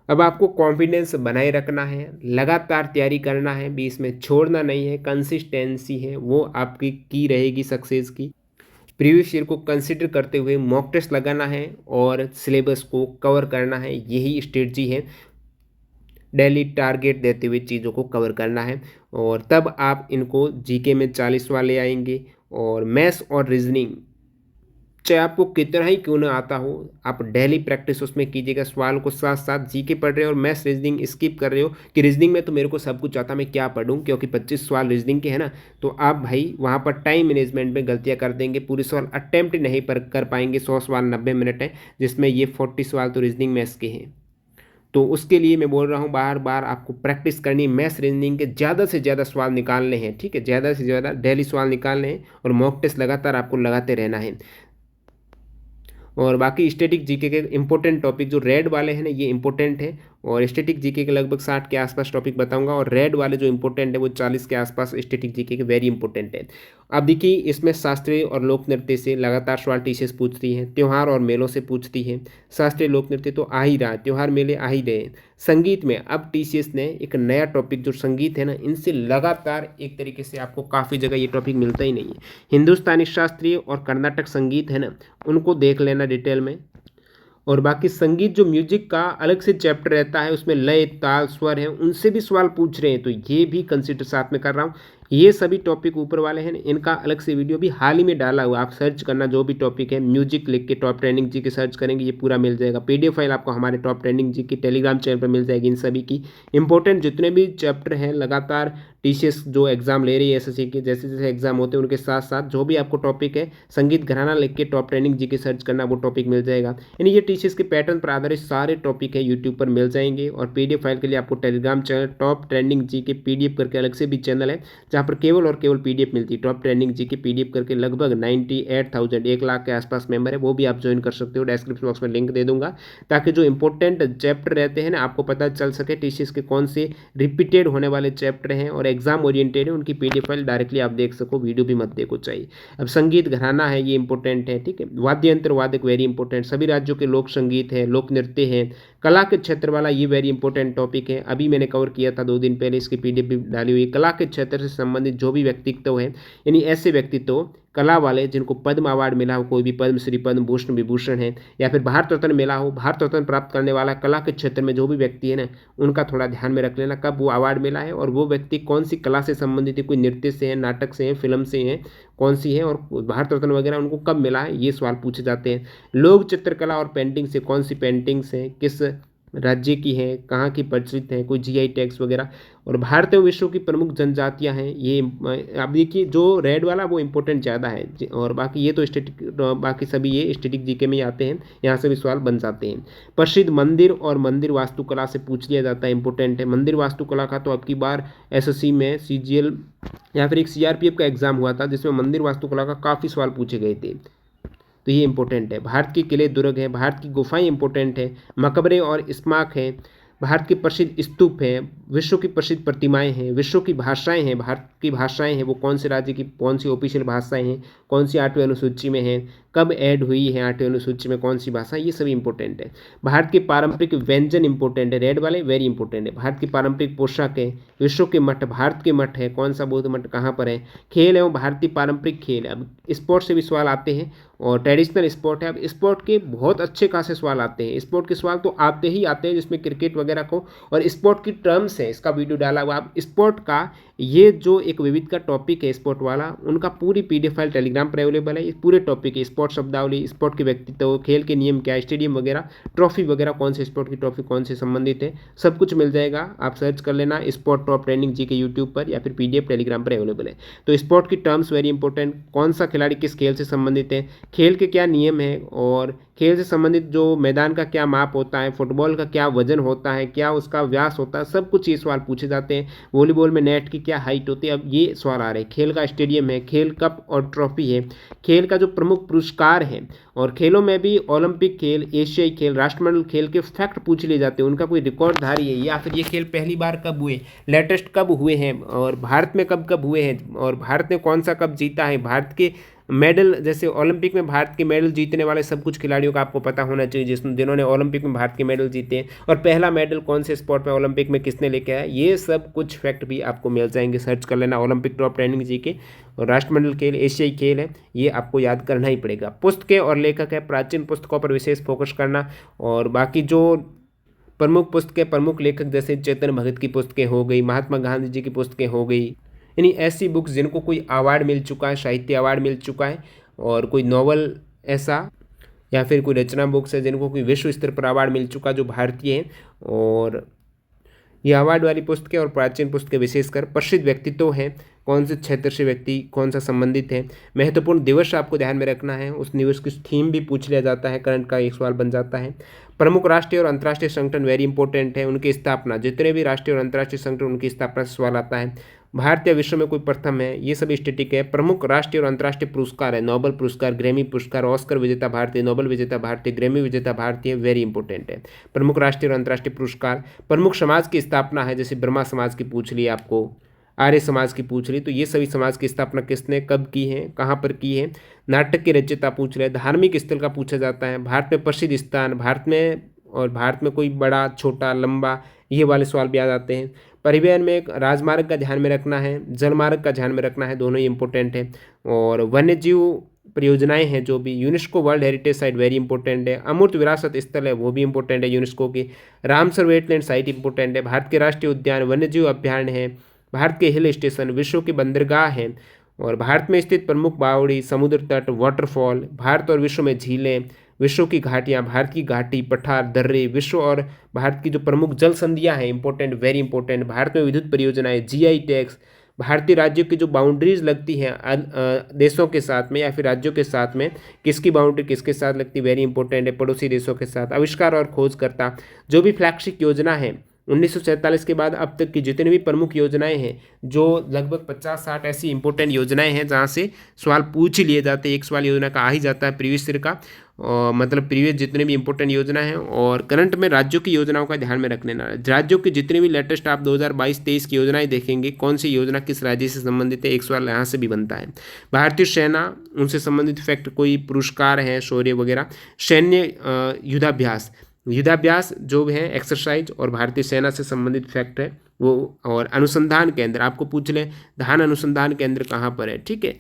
अब आपको कॉन्फिडेंस बनाए रखना है, लगातार तैयारी करना है, बीच में छोड़ना नहीं है, कंसिस्टेंसी है वो आपकी की रहेगी सक्सेस की। प्रीवियस ईयर को कंसिडर करते हुए मॉक टेस्ट लगाना है और सिलेबस को कवर करना है, यही स्ट्रेटजी है। डेली टारगेट देते हुए चीज़ों को कवर करना है और तब आप इनको जीके में 40 वाले आएंगे। और मैथ्स और रीजनिंग चाहे आपको कितना ही क्यों ना आता हो, आप डेली प्रैक्टिस उसमें कीजिएगा। सवाल को साथ साथ जीके पढ़ रहे हो और मैथ्स रीजनिंग स्किप कर रहे हो कि रीजनिंग में तो मेरे को सब कुछ आता, मैं क्या पढ़ूं, क्योंकि 25 सवाल रीजनिंग के हैं ना। तो आप भाई वहां पर टाइम मैनेजमेंट में गलतियां कर देंगे, पूरे सवाल अटेम्प्ट नहीं कर पाएंगे। 100 सवाल 90 मिनट है, जिसमें ये 40 सवाल तो रीजनिंग मैथ्स के हैं। तो उसके लिए मैं बोल रहा हूँ बार बार आपको प्रैक्टिस करनी, मैथ्स रीजनिंग के ज़्यादा से ज़्यादा सवाल निकालने हैं, ठीक है, ज़्यादा से ज़्यादा डेली सवाल निकालने हैं और मॉक टेस्ट लगातार आपको लगाते रहना है। और बाकी स्टैटिक जीके के इंपॉर्टेंट टॉपिक जो रेड वाले हैं ना ये इंपॉर्टेंट है, और स्टैटिक जीके के लगभग 60 के आसपास टॉपिक बताऊंगा, और रेड वाले जो इंपॉर्टेंट है वो 40 के आसपास स्टैटिक जीके के वेरी इंपॉर्टेंट है। अब देखिए इसमें शास्त्रीय और लोक नृत्य से लगातार सवाल टीसीएस पूछती है, त्यौहार और मेलों से पूछती है। शास्त्रीय लोक नृत्य तो आ ही रहा, त्यौहार मेले आ ही रहे। संगीत में अब टीसीएस ने एक नया टॉपिक जो संगीत है ना, इनसे लगातार एक तरीके से आपको काफ़ी जगह ये टॉपिक मिलता ही नहीं है। हिंदुस्तानी शास्त्रीय और कर्नाटक संगीत है ना, उनको देख लेना डिटेल में। और बाकी संगीत जो म्यूजिक का अलग से चैप्टर रहता है, उसमें लय ताल स्वर है, उनसे भी सवाल पूछ रहे हैं, तो ये भी कंसिडर साथ में कर रहा हूँ। ये सभी टॉपिक ऊपर वाले हैं, इनका अलग से वीडियो भी हाल ही में डाला हुआ, आप सर्च करना जो भी टॉपिक है म्यूजिक लिख के टॉप ट्रेंडिंग जी के सर्च करेंगे ये पूरा मिल जाएगा। पीडीएफ फाइल आपको हमारे टॉप ट्रेंडिंग जी की टेलीग्राम चैनल पर मिल जाएगी। इन सभी की इंपॉर्टेंट जितने भी चैप्टर हैं लगातार टीसीएस जो एग्जाम ले रही है एसएससी के, जैसे जैसे एग्जाम होते हैं उनके साथ साथ जो भी आपको टॉपिक है संगीत घराना लिख के टॉप ट्रेंडिंग जी के सर्च करना, वो टॉपिक मिल जाएगा। यानी ये टीसीएस के पैटर्न पर आधारित सारे टॉपिक है यूट्यूब पर मिल जाएंगे। और पीडीएफ फाइल के लिए आपको टेलीग्राम चैनल टॉप ट्रेंडिंग जी के पीडीएफ करके अलग से भी चैनल है, जहाँ पर केवल और केवल पीडीएफ मिलती है। टॉप ट्रेंडिंग जी के पीडीएफ करके लगभग 98,000 1 लाख के आसपास मेंबर है, वो भी आप ज्वाइन कर सकते हो। डिस्क्रिप्शन बॉक्स में लिंक दे दूंगा, ताकि जो इंपॉर्टेंट चैप्टर रहते हैं ना आपको पता चल सके टीसीएस के कौन से रिपीटेड होने वाले चैप्टर हैं और एग्जाम ओरिएंटेड है, उनकी पीडीएफ फाइल डायरेक्टली आप देख सको, वीडियो भी मत देखो चाहिए। अब संगीत घराना है ये इंपॉर्टेंट है, ठीक है। वाद्य यंत्र वादक वेरी इंपॉर्टेंट, सभी राज्यों के लोक संगीत है, लोक नृत्य है, कला के क्षेत्र वाला ये वेरी इंपॉर्टेंट टॉपिक है, अभी मैंने कवर किया था 2 दिन पहले, इसकी पीडीएफ भी डाली हुई है। कला के क्षेत्र से संबंधित जो भी व्यक्तित्व है, यानी ऐसे व्यक्तित्व कला वाले जिनको पद्म अवार्ड मिला हो, कोई भी पद्मश्री पद्म भूषण विभूषण है, या फिर भारत रत्न मिला हो, भारत रत्न प्राप्त करने वाला कला के क्षेत्र में जो भी व्यक्ति है ना, उनका थोड़ा ध्यान में रख लेना कब वो अवार्ड मिला है और वो व्यक्ति कौन सी कला से संबंधित है, कोई नृत्य से है, नाटक से है, फिल्म से है, कौन सी है, और भारत रत्न वगैरह उनको कब मिला है, ये सवाल पूछे जाते हैं। लोक चित्रकला और पेंटिंग से कौन सी पेंटिंग्स हैं, किस राज्य की है, कहाँ की प्रचलित है, कोई जीआई टैग्स वगैरह। और भारत और विश्व की प्रमुख जनजातियां हैं ये। अब देखिए जो रेड वाला वो इंपॉर्टेंट ज़्यादा है, और बाकी ये तो स्टेटिक, बाकी सभी ये स्टेटिक जीके में ही आते हैं, यहाँ से भी सवाल बन जाते हैं। प्रसिद्ध मंदिर और मंदिर वास्तुकला से पूछ लिया जाता है, इंपॉर्टेंट है। मंदिर वास्तुकला का तो अब की बार एसएससी में सीजीएल या फिर एक सीआरपीएफ का एग्जाम हुआ था, जिसमें मंदिर वास्तुकला का काफ़ी सवाल पूछे गए थे, तो ये इंपॉर्टेंट है। भारत के किले दुर्ग हैं, भारत की गुफाएं इंपॉर्टेंट है, मकबरे और स्मारक हैं, भारत के प्रसिद्ध स्तूप हैं, विश्व की प्रसिद्ध प्रतिमाएं हैं, विश्व की भाषाएं हैं, भारत की भाषाएं हैं वो कौन से राज्य की कौन सी ऑफिशियल भाषाएं हैं, कौन सी 8वीं अनुसूची में है, कब ऐड हुई है 8वीं अनुसूची में कौन सी भाषा, ये सभी इंपॉर्टेंट है। भारत के पारंपरिक व्यंजन इंपॉर्टेंट है, रेड वाले वेरी इंपॉर्टेंट है। भारत की पारंपरिक पोशाक है, विश्व के मठ, भारत के मठ है, कौन सा बौद्ध मठ कहाँ पर है, खेल एवं भारतीय पारंपरिक खेल। अब स्पोर्ट्स से भी सवाल आते हैं, और ट्रेडिशनल स्पोर्ट है। अब स्पोर्ट के बहुत अच्छे खासे सवाल आते हैं, स्पोर्ट के सवाल तो आते ही आते हैं, जिसमें क्रिकेट वगैरह को, और स्पोर्ट की टर्म्स है, इसका वीडियो डाला हुआ। अब स्पोर्ट का ये जो एक विविध का टॉपिक है स्पोर्ट वाला, उनका पूरी पीडीएफ फाइल टेलीग्राम पर अवेलेबल है। ये पूरे टॉपिक है, स्पोर्ट शब्दावली, स्पोर्ट के व्यक्तित्व, खेल के नियम क्या, स्टेडियम वगैरह, ट्रॉफी वगैरह, कौन से स्पोर्ट की ट्रॉफी कौन से संबंधित है, सब कुछ मिल जाएगा। आप सर्च कर लेना स्पोर्ट टॉप ट्रेंडिंग जी के यूट्यूब पर, या फिर पीडीएफ टेलीग्राम पर अवेलेबल है। तो स्पोर्ट की टर्म्स वेरी इंपॉर्टेंट, कौन सा खिलाड़ी किस खेल से संबंधित है, खेल के क्या नियम है, और खेल से संबंधित जो मैदान का क्या माप होता है, फुटबॉल का क्या वजन होता है, क्या उसका व्यास होता है, सब कुछ ये सवाल पूछे जाते हैं। वॉलीबॉल में नेट की क्या हाइट होती है, अब ये सवाल आ रहे हैं। खेल का स्टेडियम है, खेल कप और ट्रॉफी है, खेल का जो प्रमुख पुरस्कार है, और खेलों में भी ओलंपिक खेल, एशियाई खेल, राष्ट्रमंडल खेल के फैक्ट पूछ लिए जाते हैं, उनका कोई रिकॉर्डधारी है, या फिर ये खेल पहली बार कब हुए, लेटेस्ट कब हुए हैं, और भारत में कब कब हुए हैं, और भारत ने कौन सा कब जीता है। भारत के मेडल, जैसे ओलंपिक में भारत के मेडल जीतने वाले सब कुछ खिलाड़ियों का आपको पता होना चाहिए, जिन्होंने ओलंपिक में भारत के मेडल जीते हैं, और पहला मेडल कौन से स्पोर्ट में ओलंपिक में किसने लेके आया, ये सब कुछ फैक्ट भी आपको मिल जाएंगे। सर्च कर लेना ओलंपिक टॉप ट्रेंडिंग जी के। और राष्ट्रमंडल खेल, एशियाई खेल है, ये आपको याद करना ही पड़ेगा। पुस्तकें और लेखक है, प्राचीन पुस्तकों पर विशेष फोकस करना, और बाकी जो प्रमुख पुस्तकें, प्रमुख लेखक जैसे चेतन भगत की पुस्तकें हो गई, महात्मा गांधी जी की पुस्तकें हो गई, यानी ऐसी बुक्स जिनको कोई अवार्ड मिल चुका है, साहित्य अवार्ड मिल चुका है, और कोई नॉवल ऐसा, या फिर कोई रचना बुक्स है जिनको कोई विश्व स्तर पर अवार्ड मिल चुका जो भारतीय है, और ये अवार्ड वाली पुस्तकें और प्राचीन पुस्तकें विशेषकर प्रसिद्ध व्यक्तित्व हैं, कौन से क्षेत्र से व्यक्ति कौन सा संबंधित है। महत्वपूर्ण दिवस आपको ध्यान में रखना है, उस दिवस की थीम भी पूछ लिया जाता है, करंट का एक सवाल बन जाता है। प्रमुख राष्ट्रीय और अंतर्राष्ट्रीय संगठन वेरी इंपॉर्टेंट है, उनकी स्थापना, जितने भी राष्ट्रीय और अंतर्राष्ट्रीय संगठन उनकी स्थापना से सवाल आता है। भारत या विश्व में कोई प्रथम है, ये सभी स्टैटिक है। प्रमुख राष्ट्रीय और अंतर्राष्ट्रीय पुरस्कार है, नोबेल पुरस्कार, ग्रैमी पुरस्कार, ऑस्कर विजेता भारतीय, नोबेल विजेता भारतीय, ग्रैमी विजेता भारतीय, वेरी इंपॉर्टेंट है। प्रमुख राष्ट्रीय और अंतर्राष्ट्रीय पुरस्कार। प्रमुख समाज की स्थापना है, जैसे ब्रह्मा समाज की पूछ ली आपको, आर्य समाज की पूछ ली, तो ये सभी समाज की स्थापना किसने कब की है, कहाँ पर की है। नाटक के रचयिता पूछ रहे, धार्मिक स्थल का पूछा जाता है, भारत में प्रसिद्ध स्थान, भारत में और भारत में कोई बड़ा छोटा लंबा, ये वाले सवाल भी आ जाते हैं। परिवहन में एक राजमार्ग का ध्यान में रखना है, जलमार्ग का ध्यान में रखना है, दोनों ही इंपॉर्टेंट है। और वन्य जीव परियोजनाएं हैं जो भी, UNESCO world heritage site very important है। अमूर्त विरासत स्थल है, वो भी इंपॉर्टेंट है यूनेस्को की। रामसर वेटलैंड साइट इंपॉर्टेंट है। भारत के राष्ट्रीय उद्यान, वन्य जीव अभ्यारण्य है, भारत के हिल स्टेशन, विश्व की बंदरगाह हैं, और भारत में स्थित प्रमुख बावड़ी, समुद्र तट, वाटरफॉल, भारत और विश्व में झीलें, विश्व की घाटियाँ, भारत की घाटी, पठार, दर्रे, विश्व और भारत की जो प्रमुख जल संधियाँ हैं इंपॉर्टेंट, वेरी इंपॉर्टेंट। भारत में विद्युत परियोजनाएं, जीआई टैक्स, भारतीय राज्यों की जो बाउंड्रीज लगती हैं देशों के साथ में या फिर राज्यों के साथ में, किसकी बाउंड्री किसके साथ लगती है, वेरी इंपॉर्टेंट है, पड़ोसी देशों के साथ। आविष्कार और खोजकर्ता, जो भी फ्लैगशिप योजना है 1947 के बाद अब तक की जितनी भी प्रमुख योजनाएं हैं, जो लगभग 50-60 ऐसी इंपॉर्टेंट योजनाएं हैं जहां से सवाल पूछ ही लिए जाते हैं। एक सवाल योजना का आ ही जाता है प्रीवियस ईयर का, और मतलब प्रीवियस जितने भी इंपॉर्टेंट योजना हैं। और करंट में राज्यों की योजनाओं का ध्यान में रख लेना। राज्यों की जितनी भी लेटेस्ट आप 2022-23 की योजनाएं देखेंगे, कौन सी योजना किस राज्य से संबंधित है, एक सवाल यहाँ से भी बनता है। भारतीय सेना, उनसे संबंधित फैक्ट, कोई पुरस्कार है, शौर्य वगैरह। सैन्य युद्धाभ्यास जो भी है एक्सरसाइज, और भारतीय सेना से संबंधित फैक्ट है वो। और अनुसंधान केंद्र आपको पूछ ले, धान अनुसंधान केंद्र कहाँ पर है, ठीक है,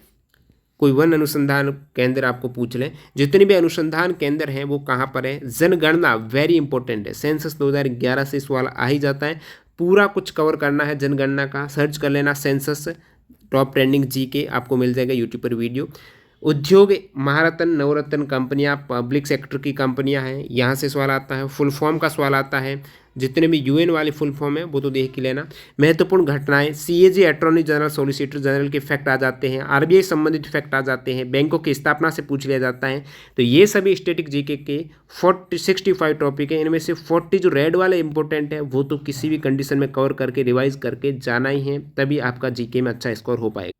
कोई वन अनुसंधान केंद्र आपको पूछ ले, जितने भी अनुसंधान केंद्र हैं वो कहाँ पर है। जनगणना वेरी इंपॉर्टेंट है, सेंसस 2011 से सवाल आ ही जाता है, पूरा कुछ कवर करना है जनगणना का, सर्च कर लेना सेंसस, टॉप ट्रेंडिंग जी के आपको मिल जाएगा यूट्यूब पर वीडियो। उद्योग महारत्न, नवरत्न कंपनियां पब्लिक सेक्टर की कंपनियां हैं, यहाँ से सवाल आता है। फुल फॉर्म का सवाल आता है, जितने भी यूएन वाले फुल फॉर्म है वो तो देख ही लेना। महत्वपूर्ण घटनाएं, CAG, attorney general, solicitor general के फैक्ट आ जाते हैं, आरबीआई संबंधित फैक्ट आ जाते हैं, बैंकों की स्थापना से पूछ लिया जाता है। तो ये सभी स्टैटिक जीके के 65 टॉपिक हैं, इनमें से 40 जो रेड वाले इंपॉर्टेंट है वो तो किसी भी कंडीशन में कवर करके रिवाइज करके जाना ही है, तभी आपका जीके में अच्छा स्कोर हो पाएगा।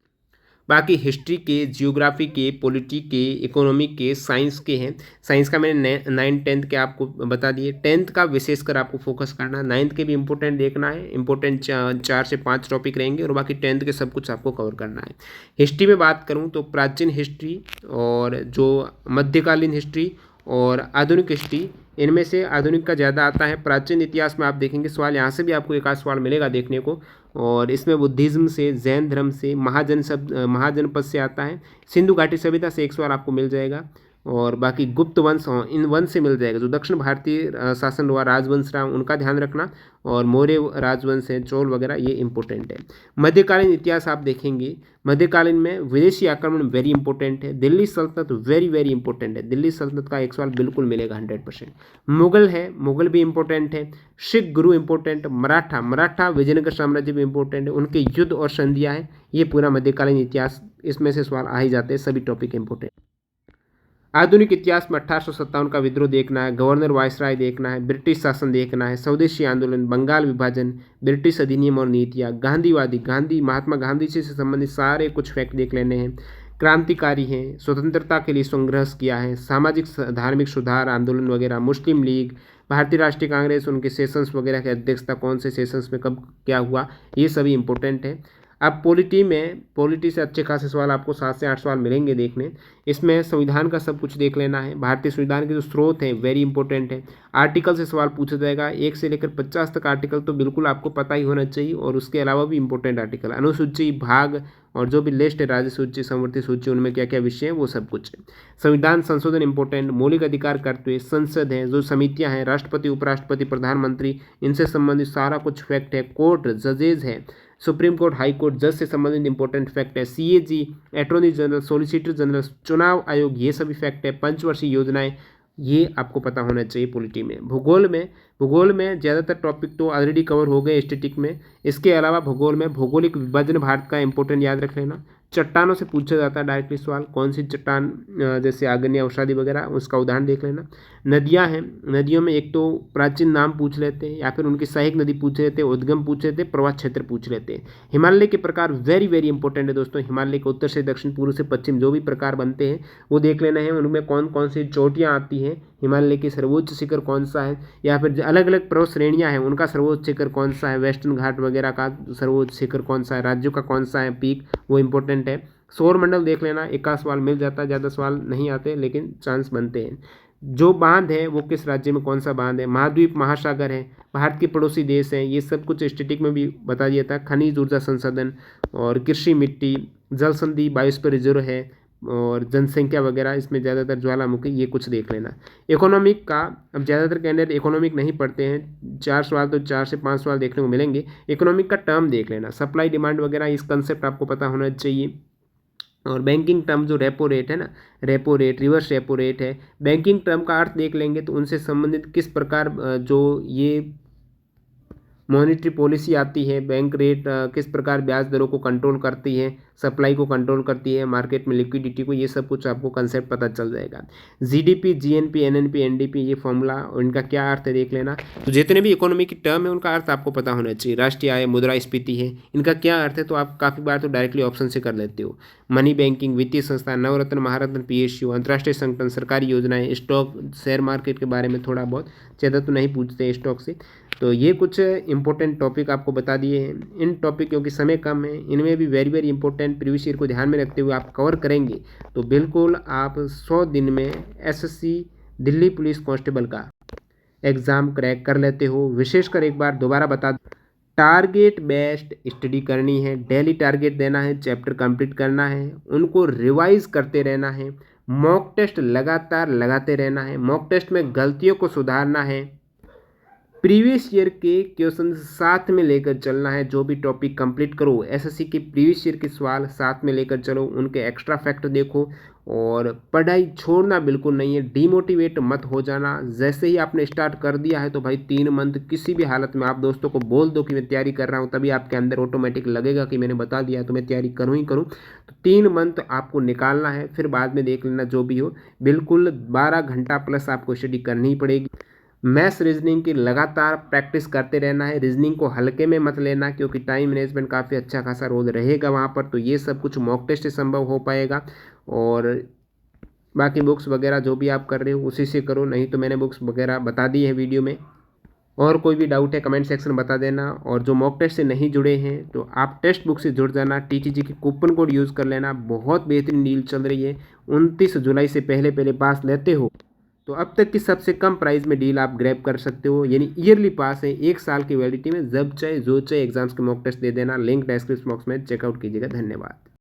बाकी हिस्ट्री के, जियोग्राफी के, पॉलिटी के, इकोनॉमी के, साइंस के हैं। साइंस का मैंने 9th के आपको बता दिए, 10th का विशेषकर आपको फोकस करना है, 9th के भी इंपॉर्टेंट देखना है, इंपॉर्टेंट 4 से 5 टॉपिक रहेंगे, और बाकी 10th के सब कुछ आपको कवर करना है। हिस्ट्री में बात करूँ तो प्राचीन हिस्ट्री और जो मध्यकालीन हिस्ट्री और आधुनिक हिस्ट्री, इनमें से आधुनिक का ज़्यादा आता है। प्राचीन इतिहास में आप देखेंगे सवाल यहाँ से भी आपको एक आध सवाल मिलेगा देखने को, और इसमें बुद्धिज़्म से, जैन धर्म से, महाजनपद से आता है। सिंधु घाटी सभ्यता से एक सवाल आपको मिल जाएगा, और बाकी गुप्त वंश इन वंश से मिल जाएगा, जो दक्षिण भारतीय शासन हुआ राजवंश रहा उनका ध्यान रखना, और मौर्य राजवंश है, चोल वगैरह, ये इंपॉर्टेंट है। मध्यकालीन इतिहास आप देखेंगे, मध्यकालीन में विदेशी आक्रमण वेरी इंपॉर्टेंट है। दिल्ली सल्तनत वेरी वेरी इंपॉर्टेंट है, दिल्ली सल्तनत का एक सवाल बिल्कुल मिलेगा 100%। मुगल है, मुगल भी इंपॉर्टेंट है। सिख गुरु इंपॉर्टेंट, मराठा विजयनगर साम्राज्य भी इंपॉर्टेंट है, उनके युद्ध और संधियाँ हैं, ये पूरा मध्यकालीन इतिहास, इसमें से सवाल आ ही जाते हैं, सभी टॉपिक इंपॉर्टेंट। आधुनिक इतिहास में 1857 का विद्रोह देखना है, गवर्नर वायसराय देखना है, ब्रिटिश शासन देखना है, स्वदेशी आंदोलन, बंगाल विभाजन, ब्रिटिश अधिनियम और नीतियाँ, गांधी, महात्मा गांधी से संबंधित सारे कुछ फैक्ट देख लेने हैं। क्रांतिकारी हैं, स्वतंत्रता के लिए संघर्ष किया है, सामाजिक धार्मिक सुधार आंदोलन वगैरह, मुस्लिम लीग, भारतीय राष्ट्रीय कांग्रेस, उनके सेशंस वगैरह की अध्यक्षता, कौन से सेशंस में कब क्या हुआ, ये सभी इंपॉर्टेंट है। अब पॉलिटी से अच्छे खासे सवाल आपको 7 से 8 सवाल मिलेंगे देखने। इसमें संविधान का सब कुछ देख लेना है, भारतीय संविधान के जो स्रोत हैं वेरी इंपॉर्टेंट है। आर्टिकल से सवाल पूछा जाएगा, 1 से लेकर 50 तक आर्टिकल तो बिल्कुल आपको पता ही होना चाहिए, और उसके अलावा भी इंपॉर्टेंट आर्टिकल, अनुसूची, भाग, और जो भी लिस्ट है, राज्य सूची, समवर्ती सूची, उनमें क्या क्या विषय है वो सब कुछ है। संविधान संशोधन इंपॉर्टेंट, मौलिक अधिकार करते हुए संसद है, जो समितियां हैं, राष्ट्रपति, उपराष्ट्रपति, प्रधानमंत्री, इनसे संबंधित सारा कुछ फैक्ट है। कोर्ट, जजेज है, सुप्रीम कोर्ट, हाई कोर्ट, जज से संबंधित इंपॉर्टेंट फैक्ट है। CAG, attorney general, solicitor general, चुनाव आयोग, ये सभी फैक्ट है। पंचवर्षीय योजनाएं, ये आपको पता होना चाहिए पॉलिटी में। भूगोल में ज़्यादातर टॉपिक तो ऑलरेडी कवर हो गए स्टैटिक में। इसके अलावा भूगोल में भौगोलिक विभाजन भारत का इंपॉर्टेंट याद रख लेना, चट्टानों से पूछा जाता है डायरेक्टली सवाल, कौन सी चट्टान, जैसे आग्नेय अवसादी वगैरह, उसका उदाहरण देख लेना। नदियां हैं, नदियों में एक तो प्राचीन नाम पूछ लेते हैं या फिर उनकी सहायक नदी पूछ लेते हैं, उद्गम पूछ लेते हैं, प्रवाह क्षेत्र पूछ लेते हैं। हिमालय के प्रकार वेरी वेरी इंपॉर्टेंट है दोस्तों। हिमालय के उत्तर से दक्षिण, पूर्व से पश्चिम जो भी प्रकार बनते हैं वो देख लेना है। उनमें कौन कौन सी चोटियाँ आती हैं, हिमालय की सर्वोच्च शिखर कौन सा है, या फिर अलग अलग पर्वत श्रेणियाँ हैं उनका सर्वोच्च शिखर कौन सा है, वेस्टर्न घाट वगैरह का सर्वोच्च शिखर कौन सा है, राज्यों का कौन सा है पीक, वो इंपॉर्टेंट है। सौर मंडल देख लेना, एक का सवाल मिल जाता है, ज़्यादा सवाल नहीं आते लेकिन चांस बनते हैं। जो बांध है वो किस राज्य में कौन सा बांध है, महाद्वीप महासागर है, भारत के पड़ोसी देश हैं, ये सब कुछ स्टैटिक में भी बता दिया था। खनिज ऊर्जा संसाधन और कृषि मिट्टी, जल संधि, बायोस्फीयर रिजर्व है, और जनसंख्या वगैरह, इसमें ज़्यादातर ज्वालामुखी, ये कुछ देख लेना। इकोनॉमिक का, अब ज़्यादातर कैंडिडेट इकोनॉमिक नहीं पढ़ते हैं, 4 सवाल तो 4 से 5 सवाल देखने को मिलेंगे। इकोनॉमिक का टर्म देख लेना, सप्लाई डिमांड वगैरह, इस कंसेप्ट आपको पता होना चाहिए। और बैंकिंग टर्म जो रेपो रेट है ना, repo rate, reverse repo rate है, बैंकिंग टर्म का अर्थ देख लेंगे तो उनसे संबंधित किस प्रकार जो ये मॉनेटरी पॉलिसी आती है, बैंक रेट किस प्रकार ब्याज दरों को कंट्रोल करती है, सप्लाई को कंट्रोल करती है, मार्केट में लिक्विडिटी को, ये सब कुछ आपको कंसेप्ट पता चल जाएगा। जीडीपी, जीएनपी, एनएनपी, एनडीपी, ये फॉर्मूला और इनका क्या अर्थ है देख लेना। तो जितने भी इकोनॉमी की टर्म है उनका अर्थ आपको पता होना चाहिए। राष्ट्रीय आय, मुद्रास्फीति है, इनका क्या अर्थ है, तो आप काफ़ी बार तो डायरेक्टली ऑप्शन से कर लेते हो। मनी बैंकिंग, वित्तीय संस्थान, नवरत्न, महारत्न, पीएसयू, अंतर्राष्ट्रीय संगठन, सरकारी योजनाएं, स्टॉक, शेयर मार्केट के बारे में थोड़ा बहुत, ज़्यादा तो नहीं पूछते स्टॉक से। तो ये कुछ इंपॉर्टेंट टॉपिक आपको बता दिए हैं। इन टॉपिक क्योंकि समय कम है, इनमें भी very very important previous year को ध्यान में रखते हुए आप कवर करेंगे तो बिल्कुल आप 100 दिन में एसएससी दिल्ली पुलिस कांस्टेबल का एग्ज़ाम क्रैक कर लेते हो। विशेषकर एक बार दोबारा बता, टारगेट बेस्ड स्टडी करनी है, डेली टारगेट देना है, चैप्टर कंप्लीट करना है, उनको रिवाइज करते रहना है, मॉक टेस्ट लगातार लगाते रहना है, मॉक टेस्ट में गलतियों को सुधारना है, प्रीवियस ईयर के क्वेश्चन साथ में लेकर चलना है। जो भी टॉपिक कंप्लीट करो, एसएससी के प्रीवियस ईयर के सवाल साथ में लेकर चलो, उनके एक्स्ट्रा फैक्ट देखो, और पढ़ाई छोड़ना बिल्कुल नहीं है, डीमोटिवेट मत हो जाना। जैसे ही आपने स्टार्ट कर दिया है तो भाई 3 मंथ किसी भी हालत में आप दोस्तों को बोल दो कि मैं तैयारी कर रहा हूँ, तभी आपके अंदर ऑटोमेटिक लगेगा कि मैंने बता दिया तो मैं तैयारी करूँ ही करूँ। तो 3 मंथ आपको निकालना है, फिर बाद में देख लेना जो भी हो। बिल्कुल 12 घंटा प्लस आपको स्टडी करनी ही पड़ेगी। मैथ्स रीजनिंग की लगातार प्रैक्टिस करते रहना है, रीजनिंग को हल्के में मत लेना क्योंकि टाइम मैनेजमेंट काफ़ी अच्छा खासा रोल रहेगा वहाँ पर। तो ये सब कुछ मॉक टेस्ट से संभव हो पाएगा, और बाकी बुक्स वगैरह जो भी आप कर रहे हो उसी से करो, नहीं तो मैंने बुक्स वगैरह बता दी है वीडियो में। और कोई भी डाउट है कमेंट सेक्शन में बता देना। और जो मॉक टेस्ट से नहीं जुड़े हैं तो आप टेक्स्ट बुक से जुड़ जाना, टीटीजी की कूपन कोड यूज़ कर लेना, बहुत बेहतरीन डील चल रही है। 29 जुलाई से पहले पहले पास लेते हो तो अब तक की सबसे कम प्राइस में डील आप ग्रैब कर सकते हो, यानी ईयरली पास है 1 साल की वैलिडिटी में, जब चाहे जो चाहे एग्जाम्स के मॉक टेस्ट दे देना। लिंक डिस्क्रिप्शन बॉक्स में चेकआउट कीजिएगा। धन्यवाद।